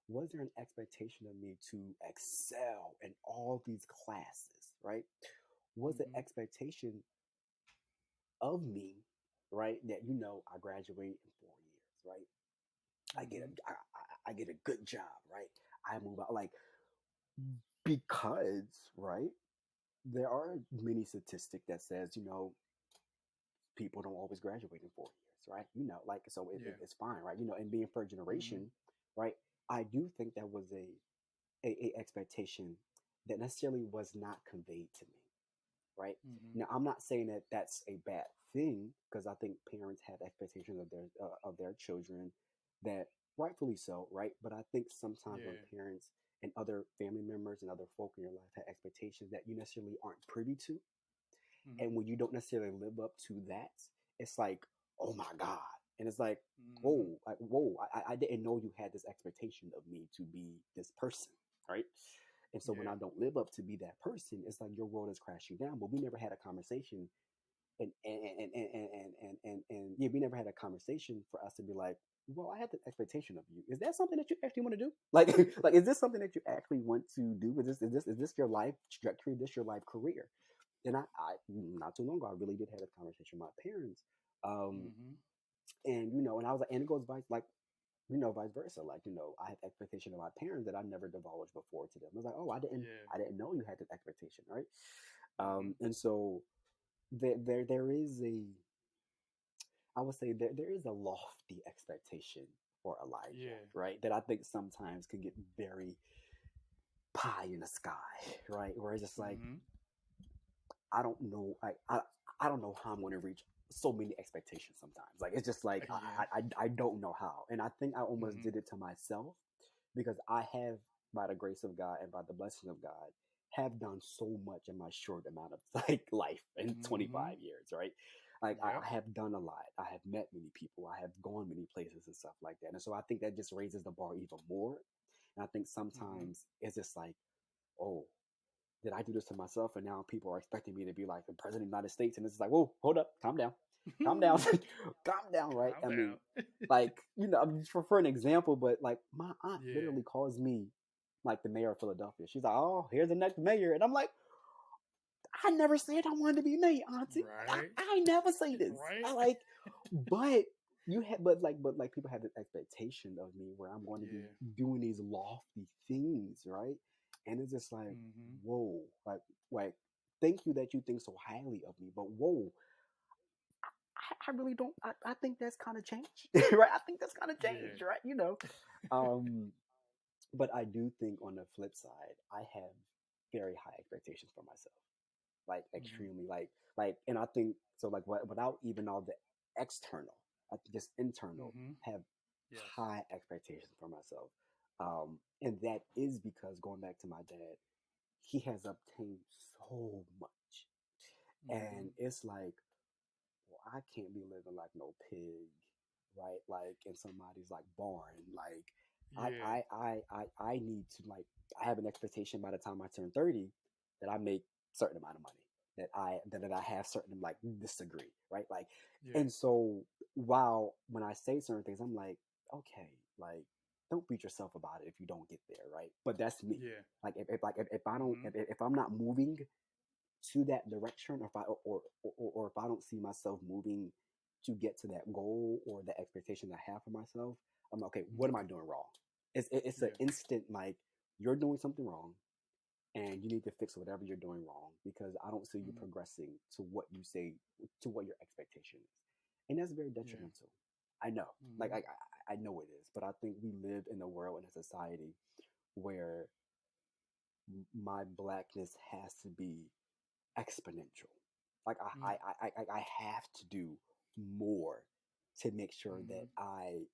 Was there an expectation of me to excel in all these classes, right? Was the Mm-hmm. expectation of me, right, that I graduate in 4 years, right? I get Mm-hmm. a I get a good job, right? I move out like because right there are many statistics that says people don't always graduate in 4 years, right? Like so Yeah. it's fine, right? And being first Mm-hmm. generation, right? I do think that was a expectation that necessarily was not conveyed to me, right? Mm-hmm. Now, I'm not saying that that's a bad thing because I think parents have expectations of their children that rightfully so, right? But I think sometimes when Yeah. parents and other family members and other folk in your life have expectations that you necessarily aren't privy to, Mm-hmm. and when you don't necessarily live up to that, it's like, oh my God. And it's Mm-hmm. like, whoa, I didn't know you had this expectation of me to be this person, right? And so when Yeah. I don't live up to be that person, it's like your world is crashing down. But we never had a conversation, and yeah, we never had a conversation for us to be like, well, I had the expectation of you. Is that something that you actually want to do? Like, like, is this something that you actually want to do? Is this your life trajectory? Is this your life career? And I not too long ago, I really did have a conversation with my parents, um, Mm-hmm. and I was like, and it goes vice vice versa. Like, I have expectation of my parents that I never divulged before to them. I was like, oh, Yeah. I didn't know you had this expectation, right? Mm-hmm. And so there is I would say there is a lofty expectation for Elijah, Yeah. right? That I think sometimes can get very pie in the sky, right? Where it's just like, Mm-hmm. I don't know. I don't know how I'm going to reach so many expectations sometimes. Like it's just like Yeah. I don't know how. And I think I almost Mm-hmm. did it to myself because I have, by the grace of God and by the blessing of God, have done so much in my short amount of like life in Mm-hmm. 25 years, right? Like Yep. I have done a lot. I have met many people. I have gone many places and stuff like that. And so I think that just raises the bar even more. And I think Mm-hmm. sometimes it's just like, oh, did I do this to myself? And now people are expecting me to be like the president of the United States. And it's like, whoa, hold up, calm down, calm down, calm down, right? Calm I mean, down. like, I'm just for an example, but like my aunt Yeah. literally calls me like the mayor of Philadelphia. She's like, oh, here's the next mayor. And I'm like, I never said I wanted to be mayor, auntie. Right. I never say this. Right. I like, but but like people have this expectation of me where I'm going to be Yeah. doing these lofty things, right? And it's just like, Mm-hmm. whoa, like, thank you that you think so highly of me, but whoa, I really don't. I think that's kind of changed, right? I think that's kind of Yeah. changed, right? Um, but I do think on the flip side, I have very high expectations for myself, like Mm-hmm. extremely, and I think so, like, without even all the external, I think just internal, Mm-hmm. have Yes. high expectations for myself, and that is because going back to my dad, he has obtained so much, Mm-hmm. and it's like, well, I can't be living like no pig, right? Like in somebody's like barn. Like Yeah. I need to like I have an expectation by the time I turn 30 that I make certain amount of money. That I have certain like this degree, right? Like Yeah. and so while when I say certain things, I'm like, okay, like don't beat yourself about it if you don't get there, right? But that's me. Yeah. Like if I don't Mm-hmm. if I'm not moving to that direction, or if or if I don't see myself moving to get to that goal or the expectation I have for myself, I'm like, okay. What Mm-hmm. am I doing wrong? It's an Yeah. instant like you're doing something wrong. and you need to fix whatever you're doing wrong because I don't see you Mm-hmm. progressing to what you say to what your expectation is, and that's very Yeah. detrimental. I know, like Mm-hmm. I know it is, but I think we live in a world in a society where my blackness has to be exponential. Like I have to do more to make sure that Mm-hmm. I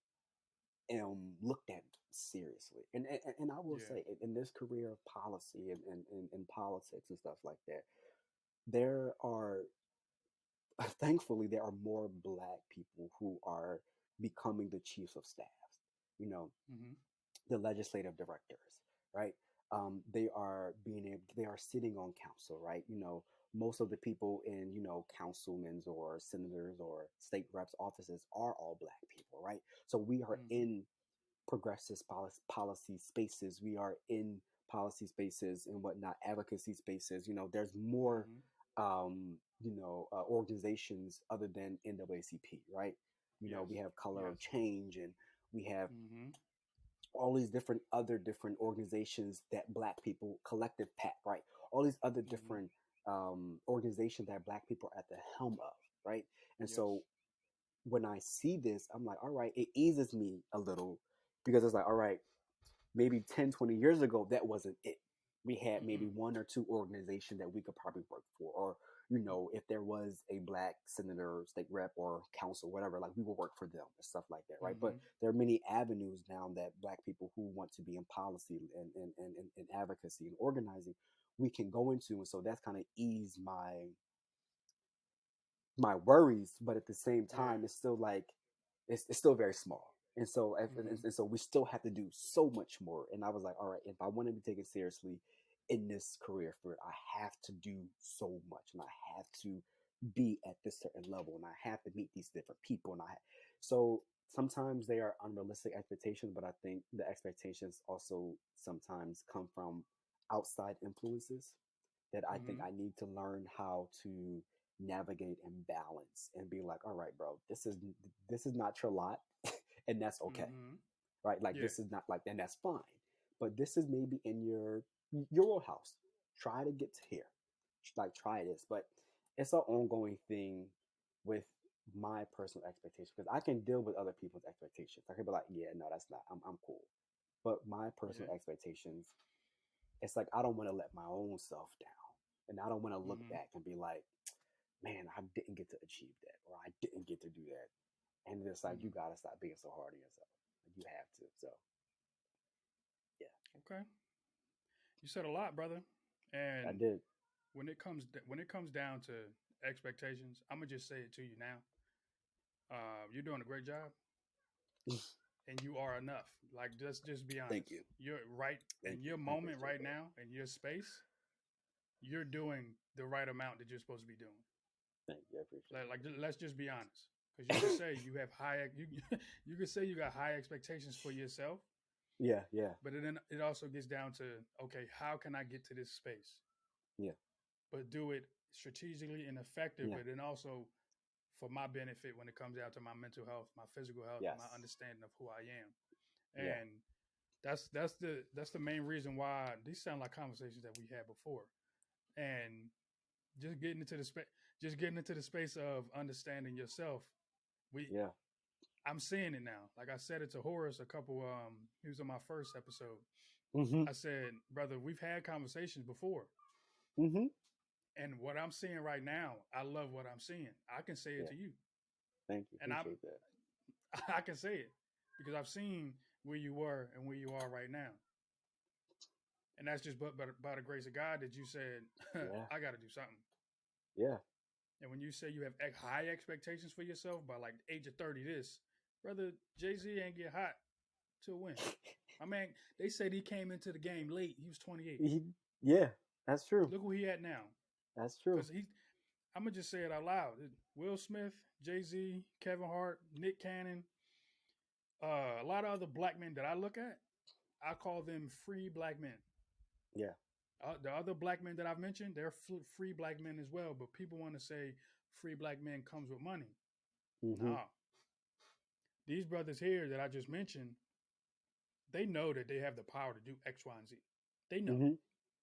am looked at seriously. And I will Yeah. say in this career of policy and politics and stuff like that, there are thankfully there are more black people who are becoming the chiefs of staff. You know, Mm-hmm. the legislative directors, right? They are they are sitting on council, right? Most of the people in councilmen's or senators or state reps offices are all black people, right? So we are Mm-hmm. in progressive policy spaces. We are in policy spaces and whatnot, advocacy spaces. There's more, Mm-hmm. organizations other than NAACP, right? Yes. We have Color of Yes. Change, and we have Mm-hmm. all these different other different organizations that black people collective pack, right? All these other Mm-hmm. different organizations that black people are at the helm of, right? And Yes. so when I see this, I'm like, all right, it eases me a little because it's like, all right, maybe 10, 20 years ago, that wasn't it. We had maybe Mm-mm. one or two organizations that we could probably work for. Or, if there was a black senator, state rep, or council, whatever, like we would work for them and stuff like that, right? But Mm-hmm. there are many avenues now that black people who want to be in policy and advocacy and organizing, we can go into. And so that's kind of eased my worries, but at the same Yeah. time, it's still like it's still very small. And so Mm-hmm. and so we still have to do so much more. And I was like, all right, if I want to be taken seriously in this career field, I have to do so much, and I have to be at this certain level, and I have to meet these different people, so sometimes they are unrealistic expectations, but I think the expectations also sometimes come from outside influences that I think Mm-hmm. I need to learn how to navigate and balance and be like, all right, bro, this is not your lot, and that's okay, Mm-hmm. right? Like Yeah. this is not like, and that's fine, but this is maybe in your house. Try to get to here, like try this, but it's an ongoing thing with my personal expectations because I can deal with other people's expectations. I can be like, yeah, no, that's not. I'm cool, but my Yeah. personal expectations, it's like I don't want to let my own self down, and I don't want to look Mm-hmm. back and be like, man, I didn't get to achieve that, or I didn't get to do that. And it's like you Mm-hmm. gotta stop being so hard on yourself. You have to. So yeah, Okay. You said a lot, brother. I And did. when it comes down to expectations, I'm gonna just say it to you now. You're doing a great job, and you are enough. Like just be Thank honest. you. You're right Thank in you. your I moment appreciate right that. now in your space. You're doing the right amount that you're supposed to be doing. Thank you. I appreciate Let's just be honest, because you could say you have you you could say you got high expectations for yourself, that. Yeah, yeah, but then it also gets down to, okay, how can I get to this space, yeah, but do it strategically and effective, yeah. but then also for my benefit when it comes down to my mental health, my physical health, and Yes. my understanding of who I am. Yeah, And that's the main reason why these sound like conversations that we had before. And just getting into the space, just getting into the space of understanding yourself. We yeah. I'm seeing it now. Like I said it to Horace a couple. He was on my first episode. Mhm. I said, brother, we've had conversations before, Mhm. and what I'm seeing right now, I love what I'm seeing. I can say it Yeah. to you, Thank you. and Appreciate that. I can say it because I've seen where you were and where you are right now, and that's just but by the grace of God that you said Yeah. I got to do something. Yeah. And when you say you have high expectations for yourself by like the age of 30, this brother Jay-Z ain't get hot to win. My man, they said he came into the game late. He was 28. Yeah. That's true. Look where he at now. That's true. Because I'm gonna just say it out loud. Will Smith, Jay Z, Kevin Hart, Nick Cannon, a lot of other black men that I look at, I call them free black men. Yeah. The other black men that I've mentioned, they're free black men as well. But people want to say free black men comes with money. Mhm. Nah, these brothers here that I just mentioned, they know that they have the power to do X, Y, and Z. They know. Mhm.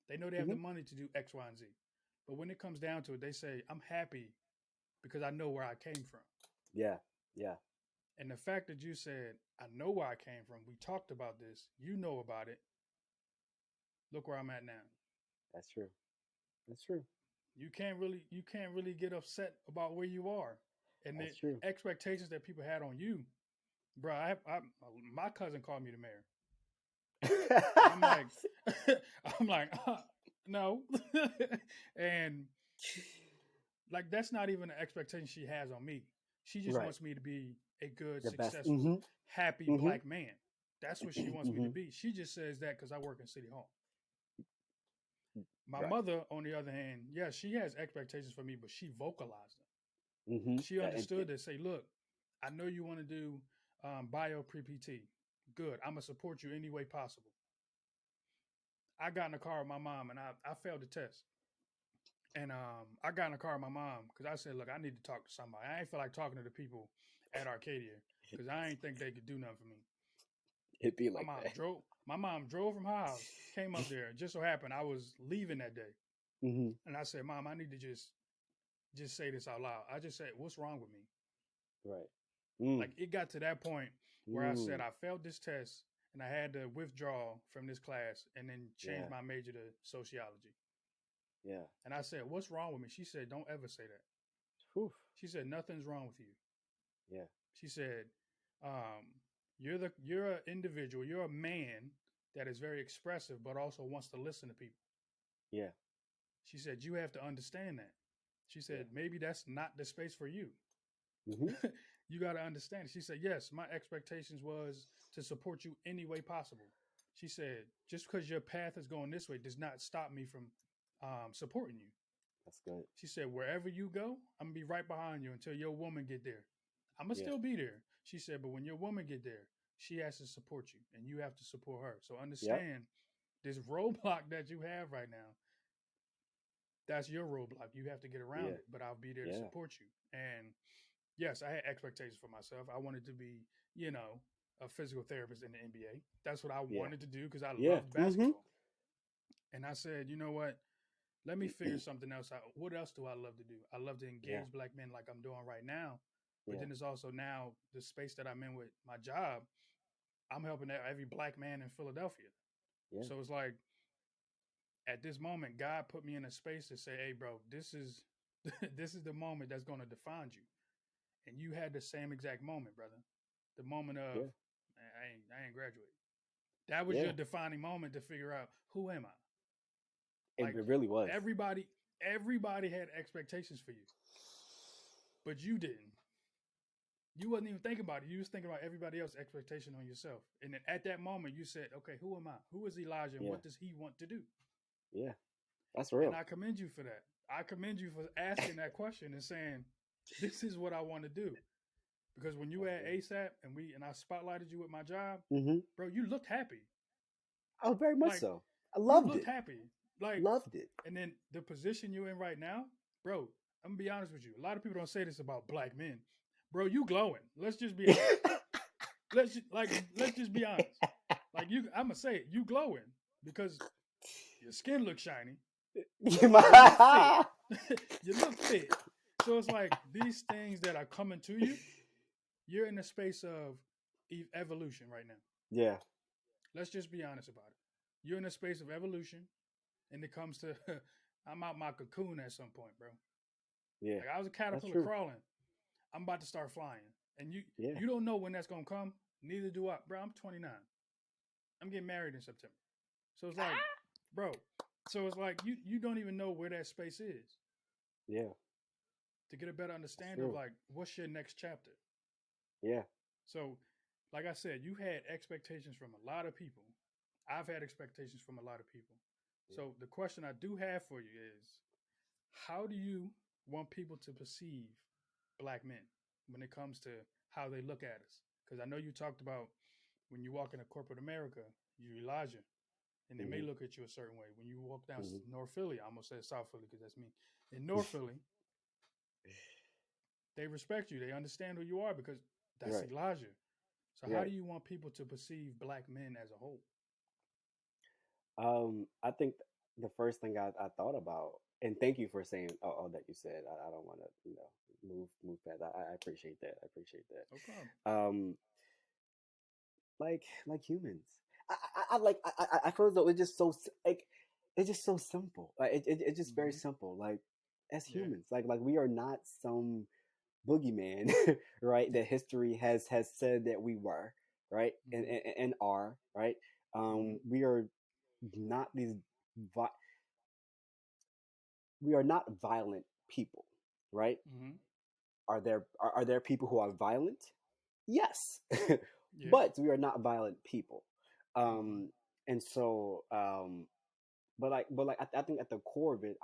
They know they have the money to do X, Y, and Z. But when it comes down to it, they say, I'm happy because I know where I came from. Yeah. Yeah. And the fact that you said, I know where I came from, we talked about this, you know about it, look where I'm at now. That's true. That's true. You can't really get upset about where you are. And the That's true. expectations that people had on you, bro. My cousin called me the mayor. And I'm like, I'm like, no. And like that's not even an expectation she has on me. She just Right. wants me to be a good, The best. successful, happy Mm-hmm. black man. That's what she wants me to be. She just says that because I work in City Hall. My Right. mother, on the other hand, yeah, she has expectations for me, but she vocalized them. Mm-hmm. She understood that. Say, look, I know you want to do bio pre PT. Good. I'm gonna support you any way possible. I got in the car with my mom and I failed the test. And I got in the car with my mom because I said, look, I need to talk to somebody. I ain't feel like talking to the people at Arcadia because I ain't think they could do nothing for me. It'd be My like mom that. drove. My mom drove from her house, came up there. Just so happened I was leaving that day, Mm-hmm. and I said, "Mom, I need to just say this out loud." I just said, "What's wrong with me?" Right. Mm. Like it got to that point where I said Mm. I failed this test and I had to withdraw from this class and then change Yeah. my major to sociology. Yeah. And I said, "What's wrong with me?" She said, "Don't ever say that." Whew. She said, "Nothing's wrong with you." Yeah. She said, "You're an individual. You're a man that is very expressive, but also wants to listen to people." Yeah. She said, "You have to understand that." She Yeah. said, "Maybe that's not the space for you." Mm-hmm. You got to understand. She said, "Yes, my expectations was to support you any way possible." She said, "Just because your path is going this way does not stop me from supporting you." That's good. She said, "Wherever you go, I'm gonna be right behind you until your woman get there. I'm gonna Yeah. still be there." She said, "But when your woman get there, she has to support you, and you have to support her. So Yep. understand this roadblock that you have right now. That's your roadblock. You have to get around Yeah. it, but I'll be there to Yeah. support you." And yes, I had expectations for myself. I wanted to be, a physical therapist in the NBA. That's what I Yeah. wanted to do because I Yeah. loved Mm-hmm. basketball. And I said, you know what? Let me figure something else out. What else do I love to do? I love to Yeah. engage black men like I'm doing right now. But Yeah. then there's also now the space that I'm in with my job. I'm helping every black man in Philadelphia. Yeah. So it's like at this moment, God put me in a space to say, hey, bro, this is this is the moment that's going to define you. And you had the same exact moment, brother. The moment of, Yeah. man, I ain't graduated. That was your Yeah. defining moment to figure out who am I. It Like really was. everybody had expectations for you, but you didn't. You wasn't even thinking about it. You was thinking about everybody else's expectation on yourself. And then at that moment, you said, "Okay, who am I? Who is Elijah, and Yeah. what does he want to do?" Yeah. That's And real. I commend you for that. I commend you for asking that question and saying, "This is what I want to do." Because when you That's had real. ASAP and I spotlighted you with my job, Mm-hmm. bro, you looked happy. Oh, very much Like so. I you loved looked it. happy. Like, Loved it. and then the position you're in right now, bro. I'm gonna be honest with you. A lot of people don't say this about black men, bro. You glowing. Let's just be honest. Let's just be honest. Like I'm gonna say it. You glowing because your skin looks shiny. You look fit. You look fit. So it's like these things that are coming to you. You're in the space of evolution right now. Yeah. Let's just be honest about it. You're in a space of evolution, and it comes to I'm out my cocoon at some point, bro. Yeah. Like I was a That's caterpillar true. crawling. I'm about to start flying, and you Yeah. you don't know when that's gonna come. Neither do I, bro. I'm 29. I'm getting married in September, so it's like, bro. So it's like you don't even know where that space is Yeah. to get a better That's understanding of true. like what's your next chapter. Yeah. So, like I said, you had expectations from a lot of people. I've had expectations from a lot of people. Yeah. So the question I do have for you is, how do you want people to perceive black men when it comes to how they look at us? Because I know you talked about when you walk into corporate America, you're Elijah, and they may Mm-hmm. look at you a certain way. When you walk down Mm-hmm. North Philly, I almost said South Philly because that's me. In North Philly, they respect you. They understand who you are because that's Right. Elijah. So how do Right. you want people to perceive black men as a whole? I think the first thing I thought about, and thank you for saying all that you said. I don't want to, move past. I appreciate that. I appreciate No problem. that. Like humans. I like I feel as though it's just so like it's just so simple. Like it's just very Mm-hmm. simple. Like as Yeah. humans, like we are not some boogeyman, right? That history has said that we were, right, and Mm-hmm. are, right. Mm-hmm. We are not these. We are not violent people, right? Mm-hmm. Are there people who are violent? Yes, Yeah. but we are not violent people. Mm-hmm. Um, and so, I think at the core of it,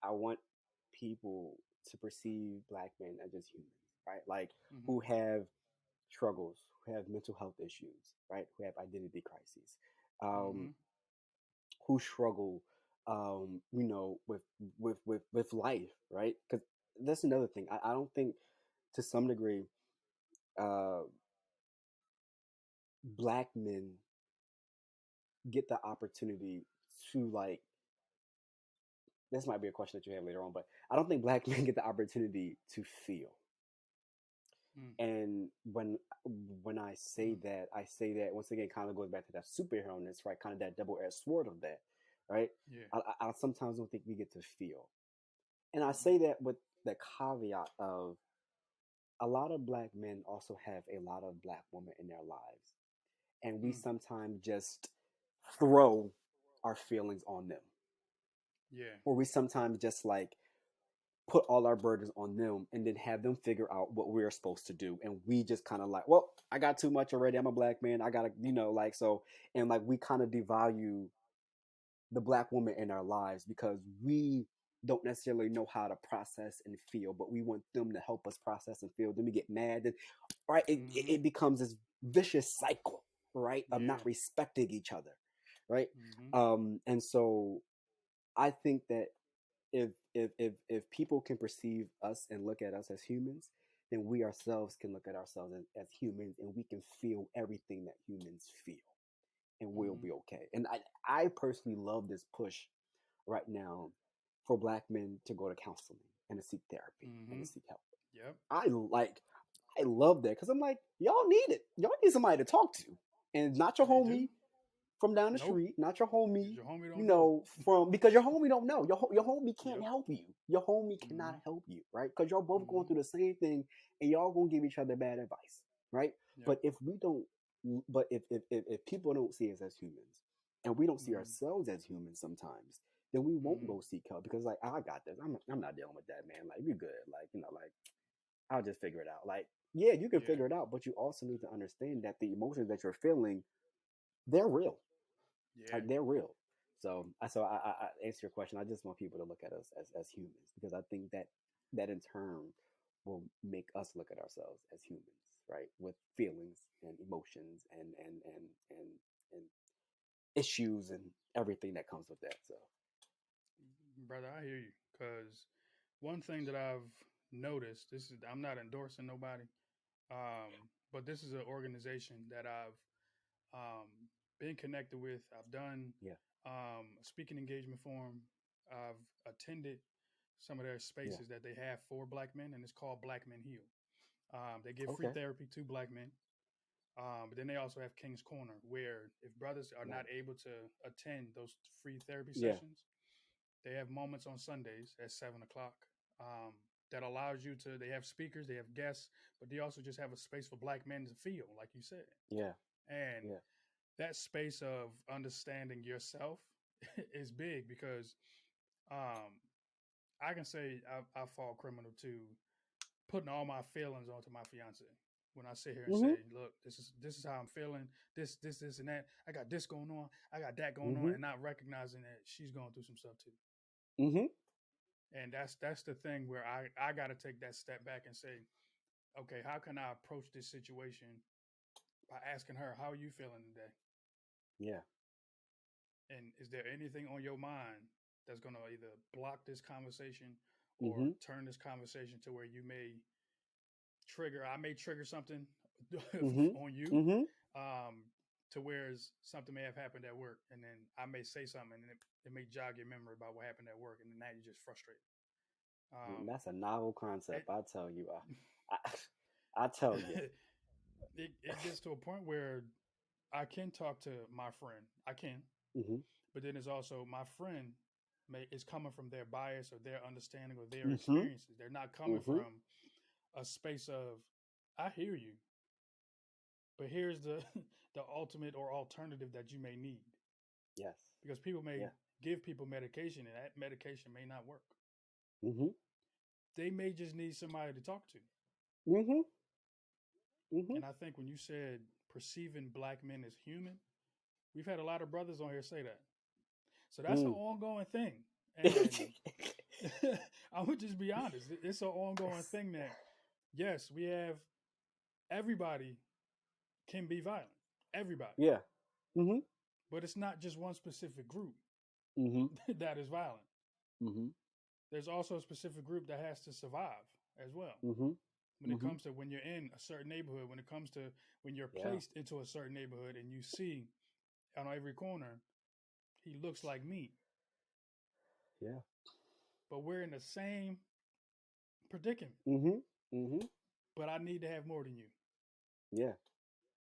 I want people to perceive black men as just humans, right? Like Mm-hmm. who have struggles, who have mental health issues, right? Who have identity crises, um, Mm-hmm. who struggle, with life, right? Because that's another thing. I don't think, to some degree, uh, black men get the opportunity to, like. This might be a question that you have later on, but I don't think black men get the opportunity to feel. Mm-hmm. And when I say that once again, kind of goes back to that superhero-ness, right? Kind of that double-edged sword of that, right? Yeah. I sometimes don't think we get to feel. And I Mm-hmm. say that with the caveat of a lot of black men also have a lot of black women in their lives. And we Mm. sometimes just throw our feelings on them. Yeah. Or we sometimes just like put all our burdens on them and then have them figure out what we're supposed to do. And we just kind of like, well, I got too much already. I'm a black man. I gotta, like so. And like we kind of devalue the black woman in our lives because we don't necessarily know how to process and feel, but we want them to help us process and feel. Then we get mad, and right, Mm-hmm. it becomes this vicious cycle, right, of not Yeah. respecting each other, right. Mm-hmm. And so I think that if people can perceive us and look at us as humans, then we ourselves can look at ourselves as humans, and we can feel everything that humans feel, and we'll Mm-hmm. be okay. And I personally love this push right now for black men to go to counseling and to seek therapy and Mm-hmm. to seek help. Yep. I like I love that because I'm like, y'all need it. Y'all need somebody to talk to. And not your We do. homie from down the Nope. street, not your Because homie, your homie don't know. from because your homie don't know. Your homie can't Yep. help you. Your homie cannot Mm-hmm. help you, right? Because y'all both going Mm-hmm. through the same thing and y'all gonna give each other bad advice, right? Yep. But if we don't but if people don't see us as humans and we don't see Mm-hmm. ourselves as humans sometimes, then we won't Mm-hmm. go seek help because like I got this. I'm not dealing with that, man. Like you good. Like, like I'll just figure it out. Like, yeah, you can Yeah. figure it out, but you also need to understand that the emotions that you're feeling, they're real. Yeah. Like they're real. So I answer your question. I just want people to look at us as humans because I think that that in turn will make us look at ourselves as humans, right? With feelings and emotions and issues and everything that comes with that. So Brother, I hear you. Because one thing that I've noticed, this is I'm not endorsing nobody, but this is an organization that I've um, been connected with. I've done yeah, a speaking engagement forum. I've attended some of their yeah, spaces that they have for black men, and it's called Black Men Heal. They give free okay, therapy to black men. But then they also have King's Corner, where if brothers are not nice, able to attend those free therapy yeah, sessions, they have moments on Sundays at 7 o'clock that allows you to. They have speakers, they have guests, but they also just have a space for black men to feel, like you said. yeah, And yeah, that space of understanding yourself is big because um, I can say I fall criminal to putting all my feelings onto my fiance. When I sit here and mm-hmm, say, "Look, this is how I'm feeling. This, and that. I got this going on. I got that going on," mm-hmm, and not recognizing that she's going through some stuff too. mm-hmm, And that's the thing where I got to take that step back and say, okay, how can I approach this situation by asking her, "How are you feeling today? yeah, And is there anything on your mind that's going to either block this conversation or mm-hmm, turn this conversation to where you may I may trigger something mm-hmm, on you. mm-hmm, Um, to where something may have happened at work, and then I may say something, and it may jog your memory about what happened at work, and then now you're just frustrated. That's a novel It, concept. I tell you. I tell you. it gets to a point where I can talk to my friend. I can, Hmm. but then there's also my friend is coming from their bias or their understanding or their Hmm. experiences. They're not coming Hmm. from a space of I hear you, but here's the the ultimate or alternative that you may need, Yes. because people may Yeah. give people medication and that medication may not work. Hmm. They may just need somebody to talk to. Hmm. Hmm. And I think when you said perceiving black men as human, we've had a lot of brothers on here say that. So that's an Mm. ongoing thing. And I would just be honest. It's an ongoing thing that, yes, we have everybody can be violent. Everybody. Yeah. Hmm. But it's not just one specific group Hmm. that is violent. Hmm. There's also a specific group that has to survive as well. Hmm. When it Hmm. comes to when you're in a certain neighborhood, when it comes to when you're Yeah. placed into a certain neighborhood and you see on every corner, he looks like me. Yeah. But we're in the same predicament. Hmm. Hmm. But I need to have more than you. Yeah.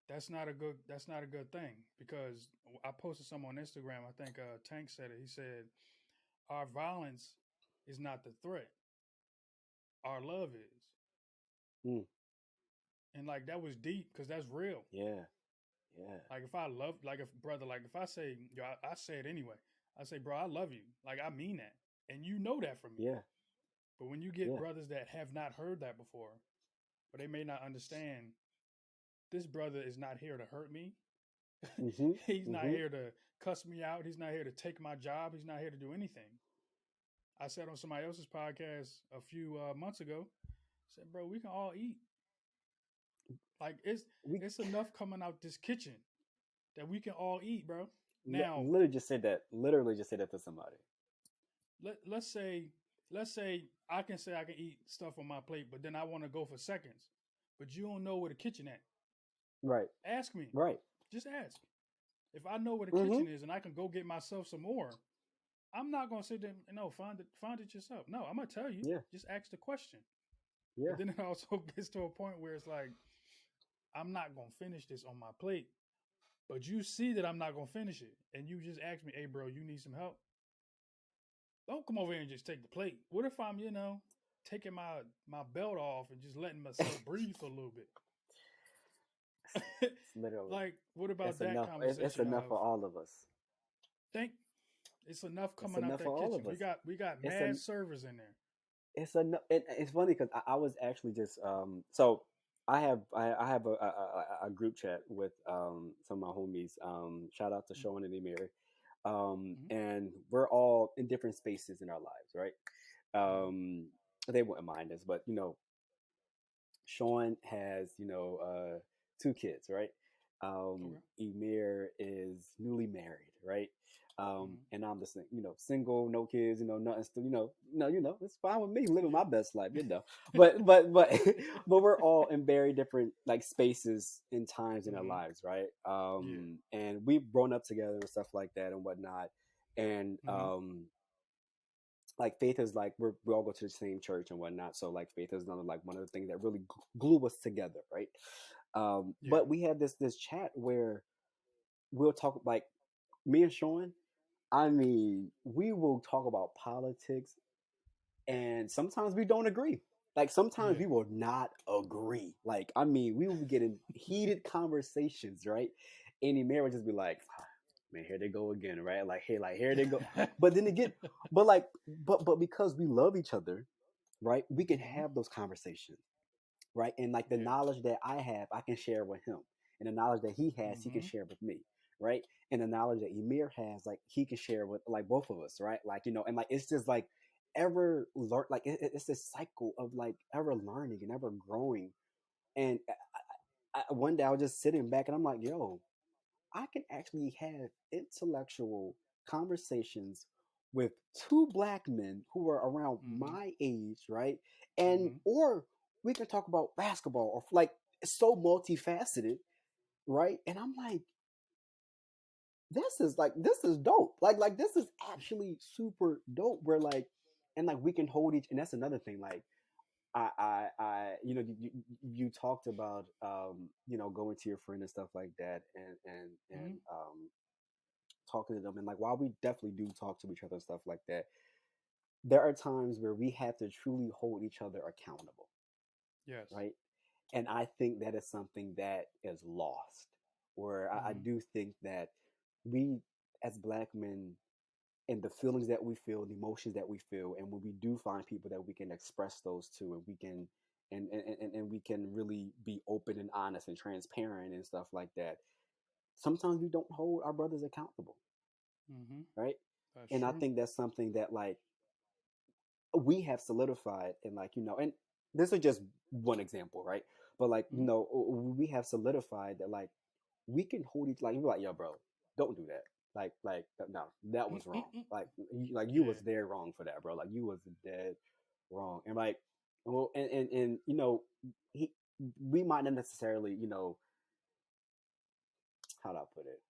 That's not a good thing, because I posted some on Instagram. I think Tank said it. He said our violence is not the threat. Our love is. Mm. And like that was deep because that's real. Yeah. Yeah. Like if I love, like if brother, like if I say, yo, I say it anyway. I say, bro, I love you. Like I mean that, and you know that from me. Yeah. But when you get Yeah. brothers that have not heard that before, or they may not understand, this brother is not here to hurt me. Hmm. He's not Hmm. here to cuss me out. He's not here to take my job. He's not here to do anything. I said on somebody else's podcast a few months ago, I said, bro, we can all eat. Like We it's enough coming out this kitchen that we can all eat, bro. Now, literally just said that. Literally just said that to somebody. let's say I can say I can eat stuff on my plate, but then I want to go for seconds. But you don't know where the kitchen at. Right. Ask me. Right. Just ask. If I know where the Hmm. kitchen is and I can go get myself some more, I'm not gonna sit there and no, find it yourself. No, I'm gonna tell you. Yeah. Just ask the question. Yeah. But then it also gets to a point where it's like, I'm not gonna finish this on my plate. But you see that I'm not gonna finish it. And you just ask me, hey bro, you need some help? Don't come over here and just take the plate. What if I'm, taking my belt off and just letting myself breathe for a little bit? It's literally. Like, what about It's that enough. It's conversation enough of for all of us. think it's enough It's coming out enough for that all kitchen. of us. We got It's a mad servers in there. it's a it's funny because I was actually just so I have a group chat with some of my homies, shout out to Sean and Emir, Mm-hmm. and we're all in different spaces in our lives, right? Mm-hmm. They wouldn't mind us, but Sean has, 2 kids, right? Okay. Emir is newly married, right? Mm-hmm. And I'm just, single, no kids, nothing. Still, no, it's fine with me living my best life, But but we're all in very different like spaces and times in our Mm-hmm. lives, right? Yeah. And we've grown up together and stuff like that and whatnot. And Mm-hmm. like faith is like we all go to the same church and whatnot, so like faith is another like one of the things that really glue us together, right? Yeah. But we have this chat where we'll talk like me and Sean, I mean, we will talk about politics, and sometimes we don't agree. Like sometimes Yeah. we will not agree. Like I mean, we will be getting heated conversations, right? And Emir would just be like, "Ah, man, here they go again, right? Like, hey, like here they go." But then again, but like, but because we love each other, right? We can Mm-hmm. have those conversations, right? And like the Yeah. knowledge that I have, I can share with him, and the knowledge that he has, he can Mm-hmm. share with me, right? And the knowledge that Emir has, like he can share with like both of us, right? Like and like it's just like ever learn, like it's this cycle of like ever learning and ever growing. And one day I was just sitting back, and I'm like, yo, I can actually have intellectual conversations with 2 black men who are around Mm-hmm. my age, right? And Mm-hmm. or we can talk about basketball or like it's so multifaceted, right? And I'm like, this is dope. Like this is actually super dope. Where like, and like we can hold each, and that's another thing. Like you know, you talked about, you know, going to your friend and stuff like that, and talking to them, and like while we definitely do talk to each other and stuff like that, there are times where we have to truly hold each other accountable, Yes. right? And I think that is something that is lost. Where I Mm-hmm. do think that we, as black men, and the feelings that we feel, the emotions that we feel, and when we do find people that we can express those to, and we can, and we can really be open and honest and transparent and stuff like that. Sometimes we don't hold our brothers accountable, Mm-hmm. right? That's And I true. think that's something that like we have solidified, and like, you know, and this is just one example, right? But like, you Mm-hmm. know, we have solidified that like we can hold each, like, you're like, yo, bro, don't do that. Like no, that was wrong. Mm-mm-mm. Like you Yeah. was dead wrong for that, bro. Like you was dead wrong. And like, well, and you know, he, we might not necessarily, you know, how do I put it,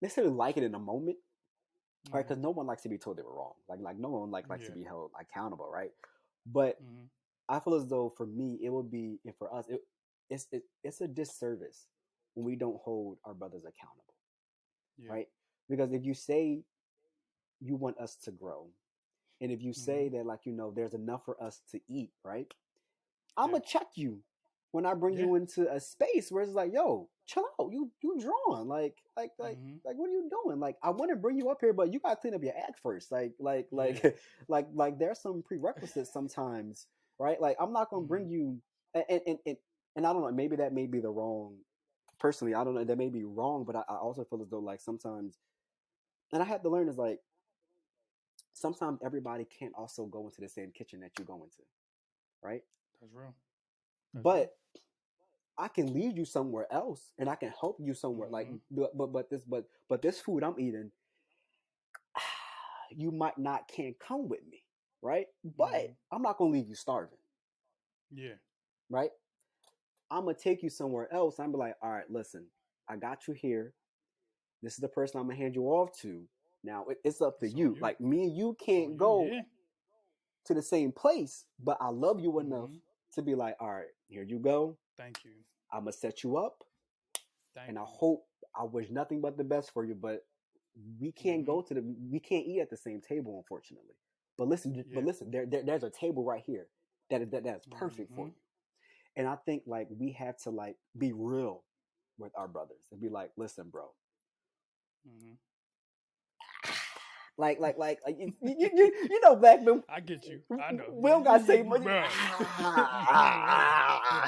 necessarily like it in a moment, right? Mm-hmm. Because no one likes to be told they were wrong. Like no one likes to Yeah. be held accountable, right? But Mm-hmm. I feel as though for me, it would be, and for us, it's a disservice when we don't hold our brothers accountable, Yeah. right? Because if you say you want us to grow, and if you Mm-hmm. say that, like, you know, there's enough for us to eat, right? I'm Yeah. gonna check you when I bring Yeah. you into a space where it's like, yo, chill out. You drawn. Mm-hmm. Like what are you doing? Like, I want to bring you up here, but you gotta clean up your act first. Yeah. Like there's some prerequisites sometimes, right? Like I'm not gonna Mm-hmm. bring you, and I don't know, maybe that may be the wrong, personally, I don't know, that may be wrong, but I also feel as though like sometimes, and I had to learn is like sometimes everybody can't also go into the same kitchen that you go into, right? That's real. That's real. But I can lead you somewhere else, and I can help you somewhere. Like, Mm-hmm. but this food I'm eating, you might not can't come with me, right? Mm-hmm. But I'm not gonna leave you starving, Yeah. right? I'm gonna take you somewhere else. I'm be like, all right, listen, I got you here. This is the person I'm gonna hand you off to. Now it's up to It's on you. you. Like me and you It's on can't you. go Yeah. to the same place, but I love you enough Mm-hmm. to be like, all right, here you go. Thank you. I'm gonna set you up, Thank and I you. hope, I wish nothing but the best for you. But Mm-hmm. we can't eat at the same table, unfortunately. But Yeah. listen, there's a table right here that's perfect Mm-hmm. for you. And I think like we have to like be real with our brothers and be like, listen, bro, Mm-hmm. you know, black men, I get you. I know. we Yeah. don't gotta say much. Bro.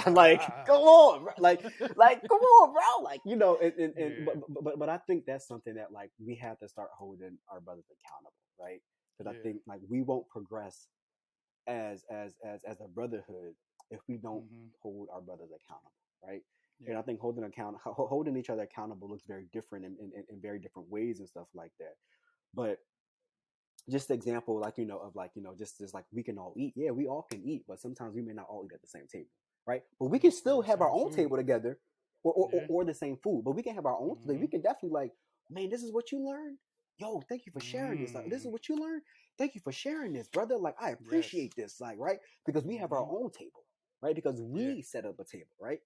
Like, come on, bro. Like, come on, bro. Like, you know, and Yeah. but I think that's something that like we have to start holding our brothers accountable, right? Because I Yeah. think like we won't progress as a brotherhood if we don't Mm-hmm. hold our brothers accountable, right? And Yeah. I think holding each other accountable looks very different in very different ways and stuff like that. But just example, like, you know, of like, you know, just like we can all eat. Yeah, we all can eat, but sometimes we may not all eat at the same table, right? But we can Or still the have our same own food. table together, Yeah. or the same food. But we can have our own. Like, Mm-hmm. we can definitely like, man, this is what you learned. Yo, thank you for sharing this. Like, this is Mm. what you learned. Thank you for sharing this, brother. Like, I Yes. appreciate this. Like, right? Because we have our Mm-hmm. own table, right? Because Yeah. we set up a table, right?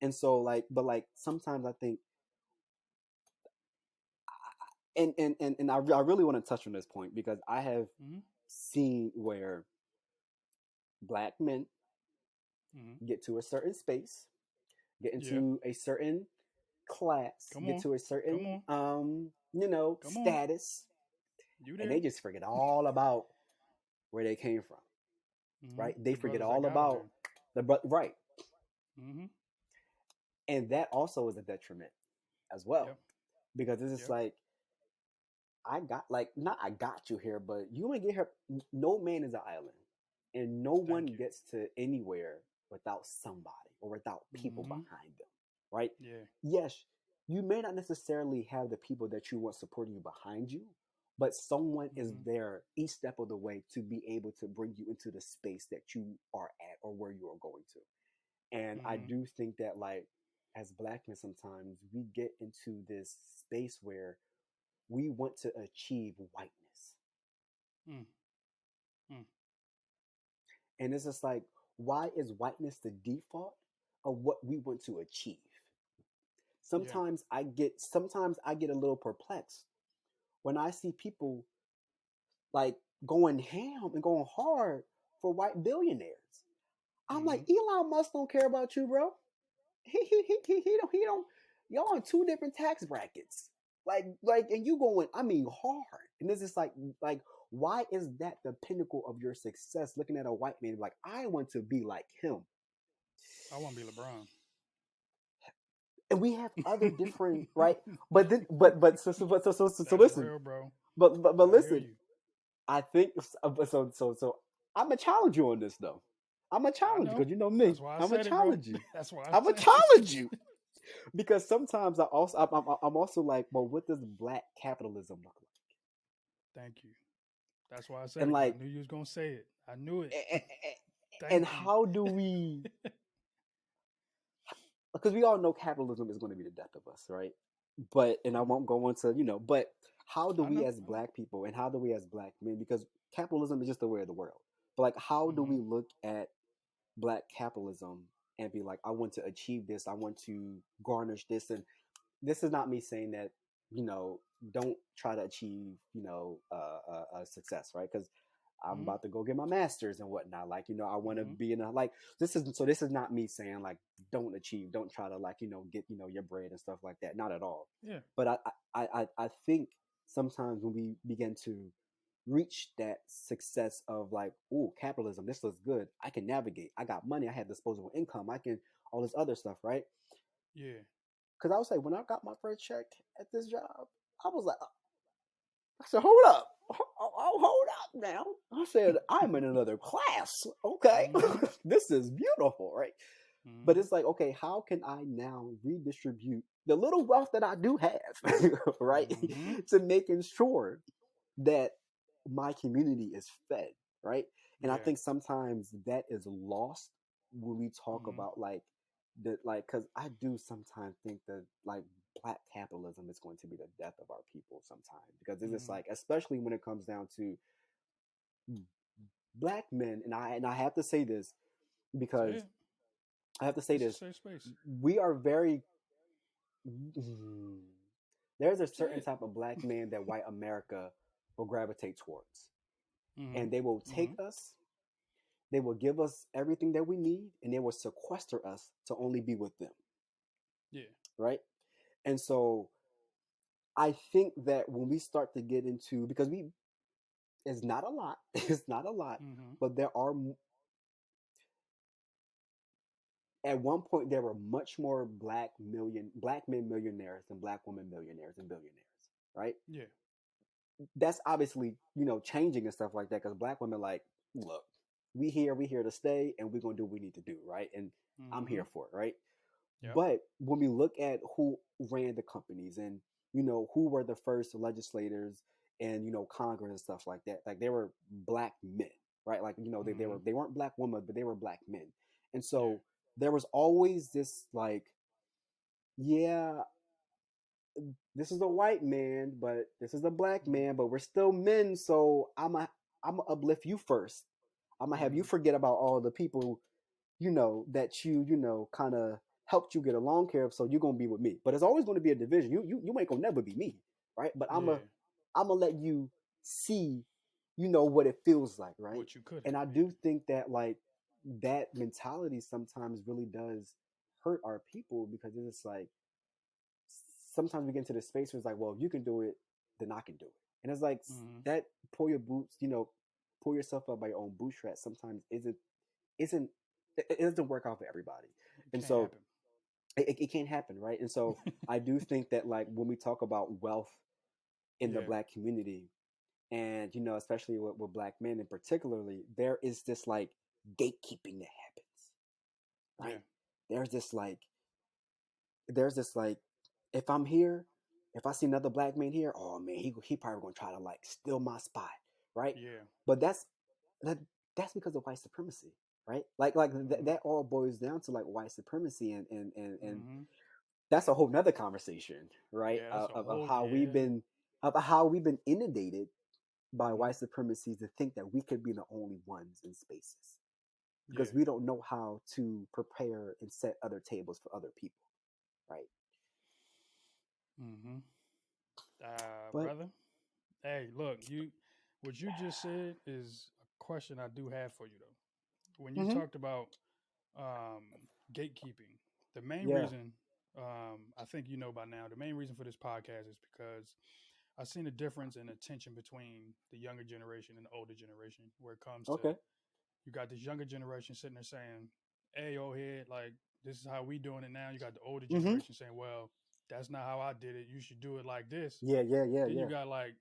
And so like, but like sometimes I think, I really want to touch on this point because I have Mm-hmm. seen where black men Mm-hmm. get to a certain space, get Yeah. into a certain class, Come get on. to a Come certain on. you know, Come on. status, You and there? they just forget all about where they came from, Mm-hmm. right? They The forget brothers that all got them about there. right, Mm-hmm. and that also is a detriment as well Yep. because it's just Yep. like I got like not I got you here, but you ain't get here. No man is an island, and no Thank one you. gets to anywhere without somebody or without people Mm-hmm. behind them, right? Yeah. Yes, you may not necessarily have the people that you want supporting you behind you, but someone is Mm-hmm. there each step of the way to be able to bring you into the space that you are at or where you are going to. And I Mm-hmm. do think that like as black men, sometimes we get into this space where we want to achieve whiteness. Mm, mm, And it's just like, why is whiteness the default of what we want to achieve? yeah. Sometimes I get a little perplexed when I see people like going ham and going hard for white billionaires. I'm like, Mm-hmm. Elon Musk don't care about you, bro. He don't. Y'all on two different tax brackets. And you going, I mean, hard. And this is like, why is that the pinnacle of your success? Looking at a white man, like, I want to be like him. I want to be LeBron. And we have other different, right? But then, but so That's listen, real, bro. but I hear listen. you. I think so. I'm gonna challenge you on this though. I'm gonna I challenge you know. because you know me. That's why I I'm gonna said it, bro. challenge you. That's why I I'm gonna said challenge it. you because sometimes I'm also like, well, what does black capitalism look Thank you. That's why I like? said And it, because like, I knew you was gonna say it. I knew it. and Thank you. how do we? Because we all know capitalism is going to be the death of us, right? But and I Mhm. won't go into but how do I we know. as black people and how do we as black men? Because capitalism is just the way of the world. But like, how do Mm-hmm. we look at black capitalism and be like, I want to achieve this, I want to garnish this? And this is not me saying that, you know, don't try to achieve, success, right? Because I'm Mm-hmm. about to go get my master's and whatnot. Like, I want to Mm-hmm. be in a like this is not me saying like don't try to like get your bread and stuff like that. Not at all. Yeah. But I think sometimes when we begin to reach that success of like, oh, capitalism, this looks good. I can navigate. I got money. I have disposable income. I can all this other stuff, right? Yeah. Because I was like, when I got my first check at this job, I was like, I said, hold up. Hold up now. I said, I'm in another class. Okay. Mm-hmm. This is beautiful, right? But Mm-hmm. it's like, okay, how can I now redistribute the little wealth that I do have, right? Mm-hmm. To making sure that my community is fed, right? And I Yeah. think sometimes that is lost when we talk Mm-hmm. about because I do sometimes think that like black capitalism is going to be the death of our people sometimes because it's just Mm-hmm. like, especially when it comes down to black men, and I have to say this Say because it. I have to say This is this, safe space. we are very there's a Say certain it. type of black man that white America will gravitate towards, Mm-hmm. and they will Mm-hmm. take us. They will give us everything that we need, and they will sequester us to only be with them, Yeah. right? And so I think that when we start to get into, because it's not a lot, it's not a lot, Mm-hmm. but there are, at one point there were much more black men millionaires than black women millionaires and billionaires, right? Yeah. That's obviously changing and stuff like that because black women like, look, we here to stay, and we're gonna do what we need to do, right? And I'm Mm-hmm. here for it, right? Yep. But when we look at who ran the companies and who were the first legislators and Congress and stuff like that, like they were black men, right? Like Mm-hmm. they weren't black women, but they were black men. And Yeah. so there was always this like, yeah, this is a white man, but this is a black man, but we're still men. So I'm gonna uplift you first. I'm gonna have you Mm-hmm. forget about all the people that kind of helped you get along care of. So you're gonna be with me, but it's always gonna be a division. You ain't gonna never be me, right? But Yeah. I'm gonna let you see, what it feels like, right? What you could And have. I Yeah. do think that like that mentality sometimes really does hurt our people because it's like sometimes we get into the space where it's like, well, if you can do it, then I can do it. And it's like Mm-hmm. that pull yourself up by your own bootstraps sometimes isn't it doesn't work out for everybody. It And can't so happen. it can't happen, right? And so I do think that like when we talk about wealth in the Yeah. black community and especially with black men in particularly, there is this like gatekeeping that happens, Yeah. right? There's this like there's this like if I'm here, if I see another black man here, oh man, he probably gonna try to like steal my spot, right? Yeah. But that that's because of white supremacy. right? Mm-hmm. that all boils down to like white supremacy, and Mm-hmm. that's a whole nother conversation, right? Yeah, that's a Of whole how we've yeah. been of how we've been inundated by Mm-hmm. white supremacy to think that we could be the only ones in spaces because Yeah. we don't know how to prepare and set other tables for other people, right? Mm-hmm. But Brother. Hey, look, what you just said is a question I do have for you though. When you hmm talked about um, gatekeeping, the main yeah, reason I think you know by now, the main reason for this podcast is because I've seen a difference in attention between the younger generation and the older generation, where it comes to okay, you got this younger generation sitting there saying, "Hey, old head, like this is how we doing it now." You got the older hmm generation saying, "Well, that's not how I did it. You should do it like this." yeah, yeah, yeah, Then you yeah. got like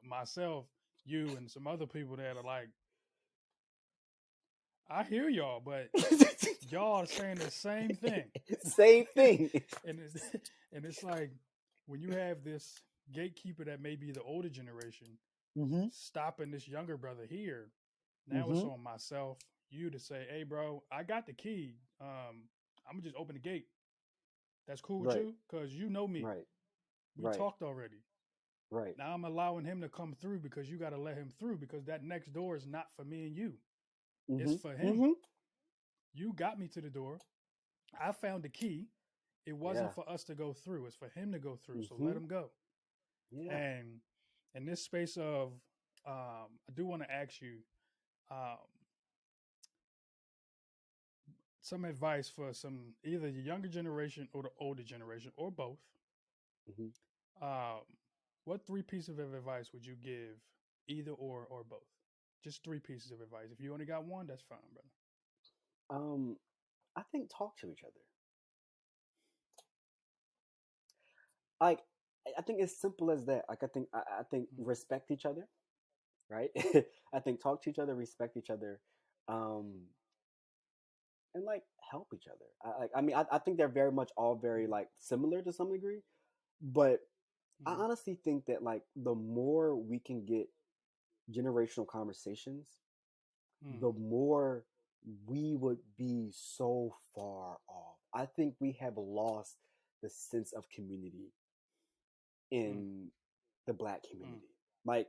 myself, you, and some other people that are like, "I hear y'all, but y'all are saying the same thing," Same thing. and and it's like when you have this gatekeeper that may be the older generation hmm stopping this younger brother here. Now it's hmm on myself, you to say, "Hey, bro, I got the key. I'm gonna just open the gate. That's cool with Right, you, cause you know me. right, We right, talked already. right. Now I'm allowing him to come through because you got to let him through because that next door is not for me and you. It's hmm for him. hmm You got me to the door. I found the key. It Yeah. wasn't for us to go through. It's for him to go through. So let hmm him go." Yeah. And in this space of, I do want to ask you um, some advice for some either the younger generation or the older generation or both. hmm Um, what three pieces of advice would you give either or both? Just three pieces of advice. If you only got one, that's fine, brother. Um, I think talk to each other. Like, I think it's simple as that. Like, I think Mm, respect each other, right? I think talk to each other, respect each other, um, and like help each other. I mean, I think they're very much all very mm, like similar to some degree, but I mm, honestly think that like the more we can get generational conversations, mm, the more we would be so far off. I think we have lost the sense of community mm, in the black mm, community. Like,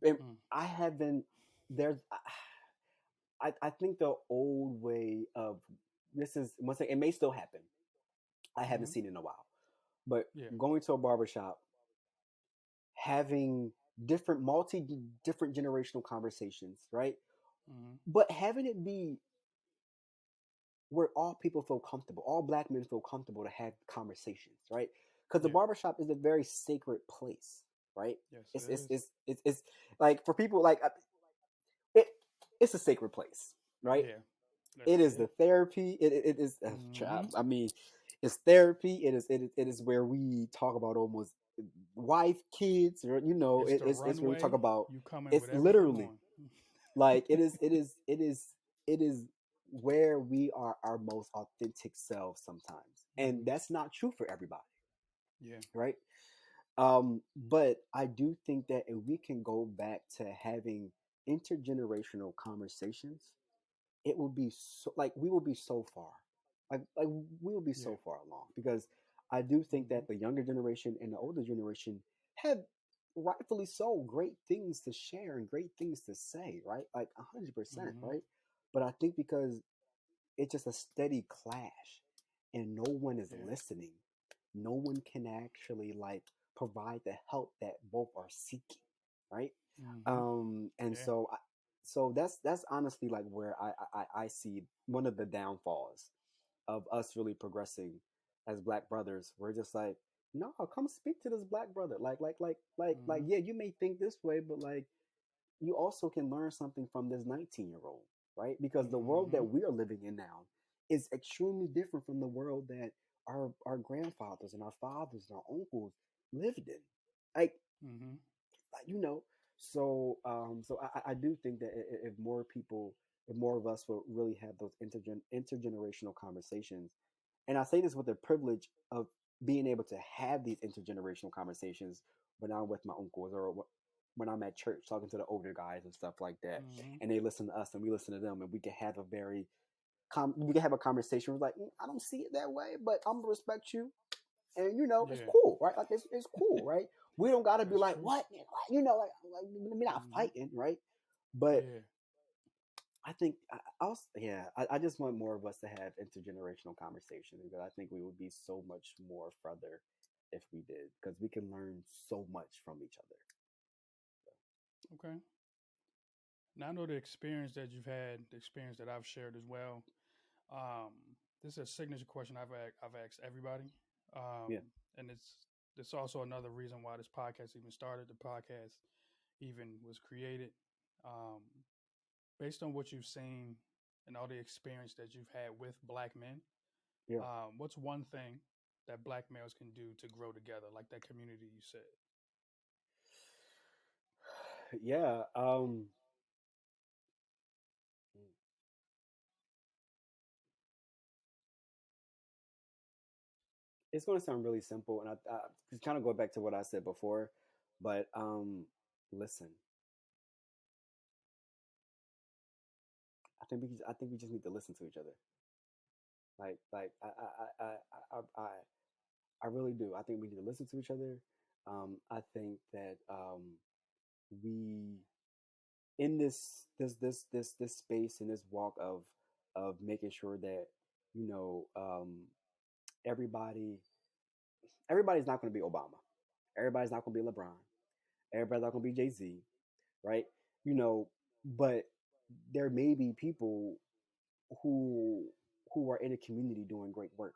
and mm, I haven't. There's. I think the old way of this is once again, it may still happen. I haven't mm. seen it in a while, but Yeah. going to a barbershop, having different generational conversations, right? Mm, But having it be where all people feel comfortable, all black men feel comfortable to have conversations, right? Because the yeah. barbershop is a very sacred place, right? Yes, it It's it's is. it's it's, it's like for people like it, it's a sacred place, right? Yeah. That's It is yeah. the therapy. It is. Mm-hmm. I mean, it's therapy. It is where we talk about almost wife, kids, or It's the it's where we talk runway. about. You come in It's with everything literally on. like it is where we are our most authentic selves sometimes, and Mm-hmm. that's not true for everybody, Yeah. right? But I do think that if we can go back to having intergenerational conversations, it will be so like we will be so far, like we will be Yeah. so far along because I do think Mm-hmm. that the younger generation and the older generation have rightfully so great things to share and great things to say, right? Like 100%, Mm-hmm. right? But I think because it's just a steady clash and no one is Yeah. listening, no one can actually like provide the help that both are seeking, right? Mm-hmm. And Yeah. so that's honestly like where I see one of the downfalls of us really progressing as black brothers. We're just like, no, come speak to this black brother. Mm-hmm. Yeah, you may think this way, but like you also can learn something from this 19-year-old, right? Because the world Mm-hmm. that we are living in now is extremely different from the world that our grandfathers and our fathers and our uncles lived in. Like, Mm-hmm. you know, so I do think that if more people, if more of us will really have those intergenerational conversations, and I say this with the privilege of being able to have these intergenerational conversations when I'm with my uncles or when I'm at church talking to the older guys and stuff like that, Mm-hmm. and they listen to us and we listen to them, and we can have a very we can have a conversation. We're like, I don't see it that way, but I'm gonna respect you, and it's Yeah, cool, right? Like it's cool, right? We don't gotta be that's like, true. what, like we're not Mm-hmm. fighting, right? But Yeah. I think I also, yeah, I just want more of us to have intergenerational conversations because I think we would be so much more further if we did because we can learn so much from each other. Okay. Now I know the experience that you've had, the experience that I've shared as well. Um, this is a signature question I've asked everybody, Yeah, and it's also another reason why this podcast even started. The podcast even was created, um, based on what you've seen and all the experience that you've had with black men. yeah, What's one thing that black males can do to grow together, like that community you said? yeah. It's going to sound really simple, and I just kind of go back to what I said before, but listen. I think we just need to listen to each other. Like I really do. I think we need to listen to each other. I think that we in this space in this walk of making sure that you know everybody everybody's not going to be Obama. Everybody's not going to be LeBron. Everybody's not going to be Jay-Z, right? You know, but there may be people who who are in a community doing great work,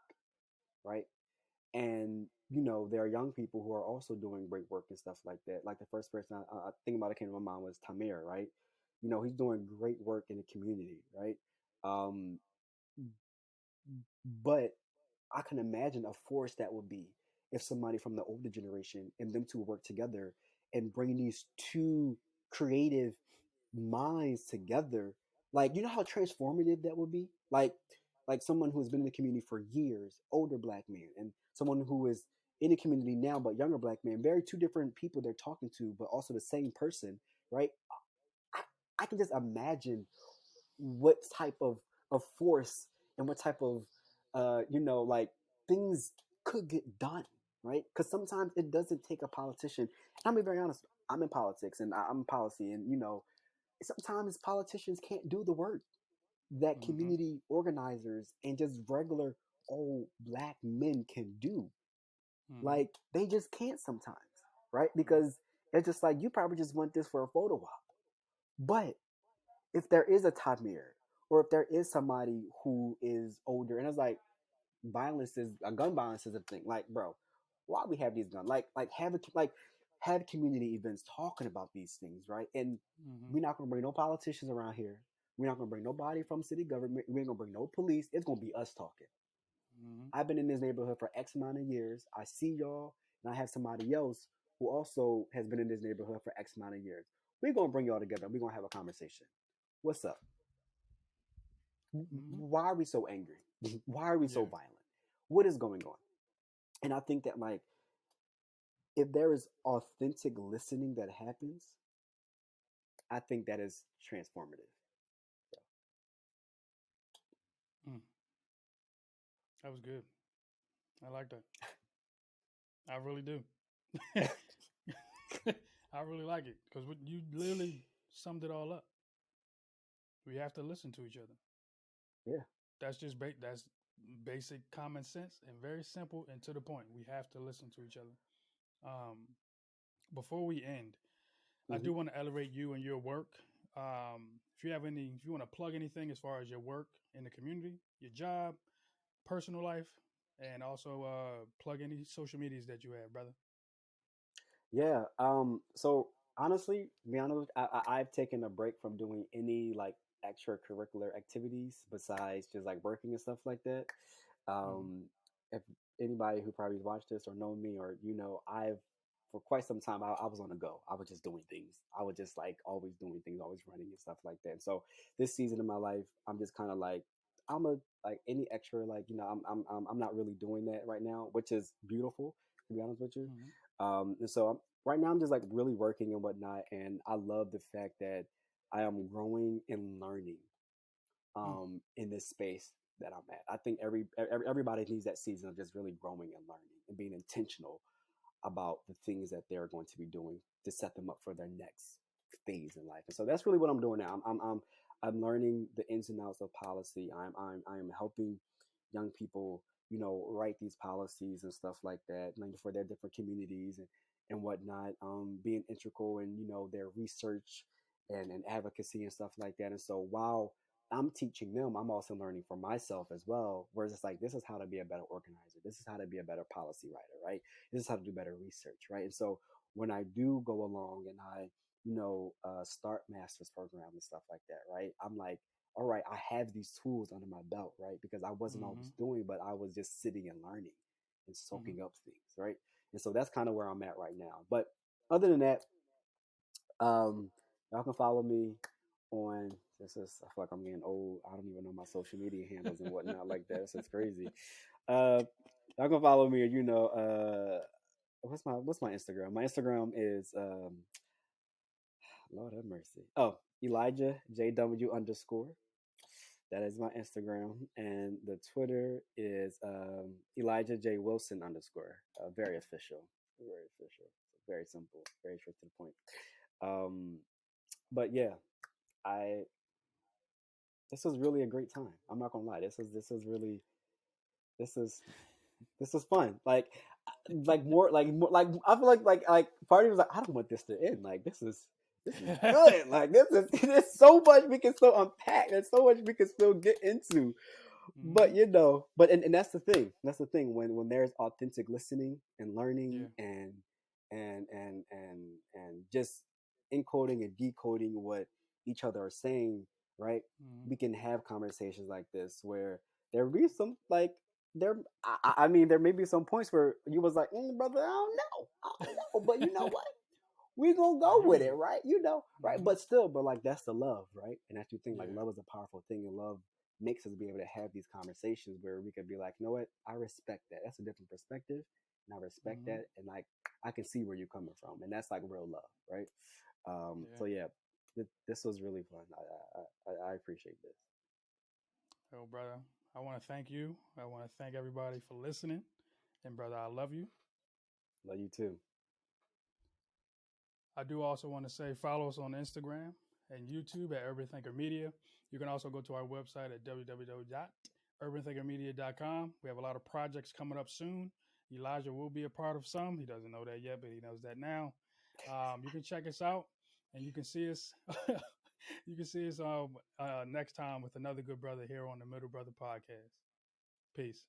right? And there are young people who are also doing great work and stuff like that. Like the first person I think about that came to my mind was Tamir, right? He's doing great work in the community, right? Um, but I can imagine a force that would be if somebody from the older generation and them two work together and bring these two creative minds together. Like, how transformative that would be? Like someone who has been in the community for years, older black man, and someone who is in the community now but younger black man, very two different people they're talking to, but also the same person, right? I, I can just imagine what type of force and what type of like things could get done, right? Because sometimes it doesn't take a politician. And I'm gonna be very honest. I'm in politics and I'm in policy, and sometimes politicians can't do the work that Mm-hmm. community organizers and just regular old black men can do. Mm-hmm. Like they just can't sometimes, right? Yeah. Because it's just like you probably just want this for a photo op. But if there is a Tamir or if there is somebody who is older and it's like gun violence is a thing. Like, bro, why we have these guns? Like have community events talking about these things, right? And Mm-hmm. we're not gonna bring no politicians around here. We're not gonna bring nobody from city government. We ain't gonna bring no police. It's gonna be us talking. Mm-hmm. I've been in this neighborhood for X amount of years. I see y'all, and I have somebody else who also has been in this neighborhood for X amount of years. We're gonna bring y'all together. We're gonna have a conversation. What's up? Mm-hmm. Why are we so angry? Why are we so Yeah. violent? What is going on? And I think that like if there is authentic listening that happens, I think that is transformative. Mm. That was good. I like that. I really do. I really like it because you literally summed it all up. We have to listen to each other. Yeah. That's basic common sense and very simple and to the point. We have to listen to each other. Um, before we end, I Hmm. do want to elevate you and your work. If you want to plug anything as far as your work in the community, your job, personal life, and also plug any social medias that you have, brother. Yeah. So honestly, to be honest, I've taken a break from doing any like extracurricular activities besides just like working and stuff like that. Mm-hmm. Um, if anybody who probably watched this or know me or I've for quite some time I was on the go. I was just doing things. I was just like always doing things, always running and stuff like that. And so this season of my life, I'm just kind of like I'm a like any extra, like, I'm not really doing that right now, which is beautiful, to be honest with you. Mm-hmm. And so right now I'm just like really working and whatnot, and I love the fact that I am growing and learning in this space that I'm at. I think everybody needs that season of just really growing and learning and being intentional about the things that they're going to be doing to set them up for their next phase in life. And so that's really what I'm doing now. I'm learning the ins and outs of policy. I'm helping young people, write these policies and stuff like that, like for their different communities and whatnot. Being integral in their research and advocacy and stuff like that. And so while I'm teaching them, I'm also learning for myself as well. Whereas it's like, this is how to be a better organizer. This is how to be a better policy writer, right? This is how to do better research, right? And so when I do go along and I, start master's programs and stuff like that, right? I'm like, all right, I have these tools under my belt, right? Because I wasn't Mm-hmm. always doing, but I was just sitting and learning and Mm-hmm. soaking up things, right? And so that's kind of where I'm at right now. But other than that, y'all can follow me on this is I feel like I'm getting old. I don't even know my social media handles and whatnot like that. This is crazy. Uh y'all can follow me, what's my Instagram? My Instagram is Lord have mercy. Oh, Elijah JW underscore. That is my Instagram. And the Twitter is Elijah J Wilson underscore. Very official. Very official. Very simple. Very straight to the point. Um but yeah, I this was really a great time. I'm not gonna lie. This is this was fun. Like I feel like part of me was like, I don't want this to end. Like this is good. Like this is there's so much we can still unpack. There's so much we can still get into. Mm-hmm. But and that's the thing. That's the thing when there's authentic listening and learning Yeah. and just encoding and decoding what each other are saying, right? Mm-hmm. We can have conversations like this where there be some like there I mean there may be some points where you was like, brother, I don't know, but you know what, we gonna go with it, Use it. right? Right? Mm-hmm. But like that's the love, right? And that's the thing. Like Yeah. love is a powerful thing, and love makes us be able to have these conversations where we could be like, you know what? I respect that. That's a different perspective, and I respect Mm-hmm. that, and like I can see where you're coming from, and that's like real love, right? Yeah. So yeah, this was really fun. I appreciate this. Oh, brother, I want to thank you. I want to thank everybody for listening. And brother, I love you. Love you too. I do also want to say follow us on Instagram and YouTube at Urban Thinker Media. You can also go to our website at www.urbanthinkermedia.com. We have a lot of projects coming up soon. Elijah will be a part of some. He doesn't know that yet, but he knows that now. You can check us out, and you can see us. You can see us next time with another good brother here on the Middle Brother Podcast. Peace.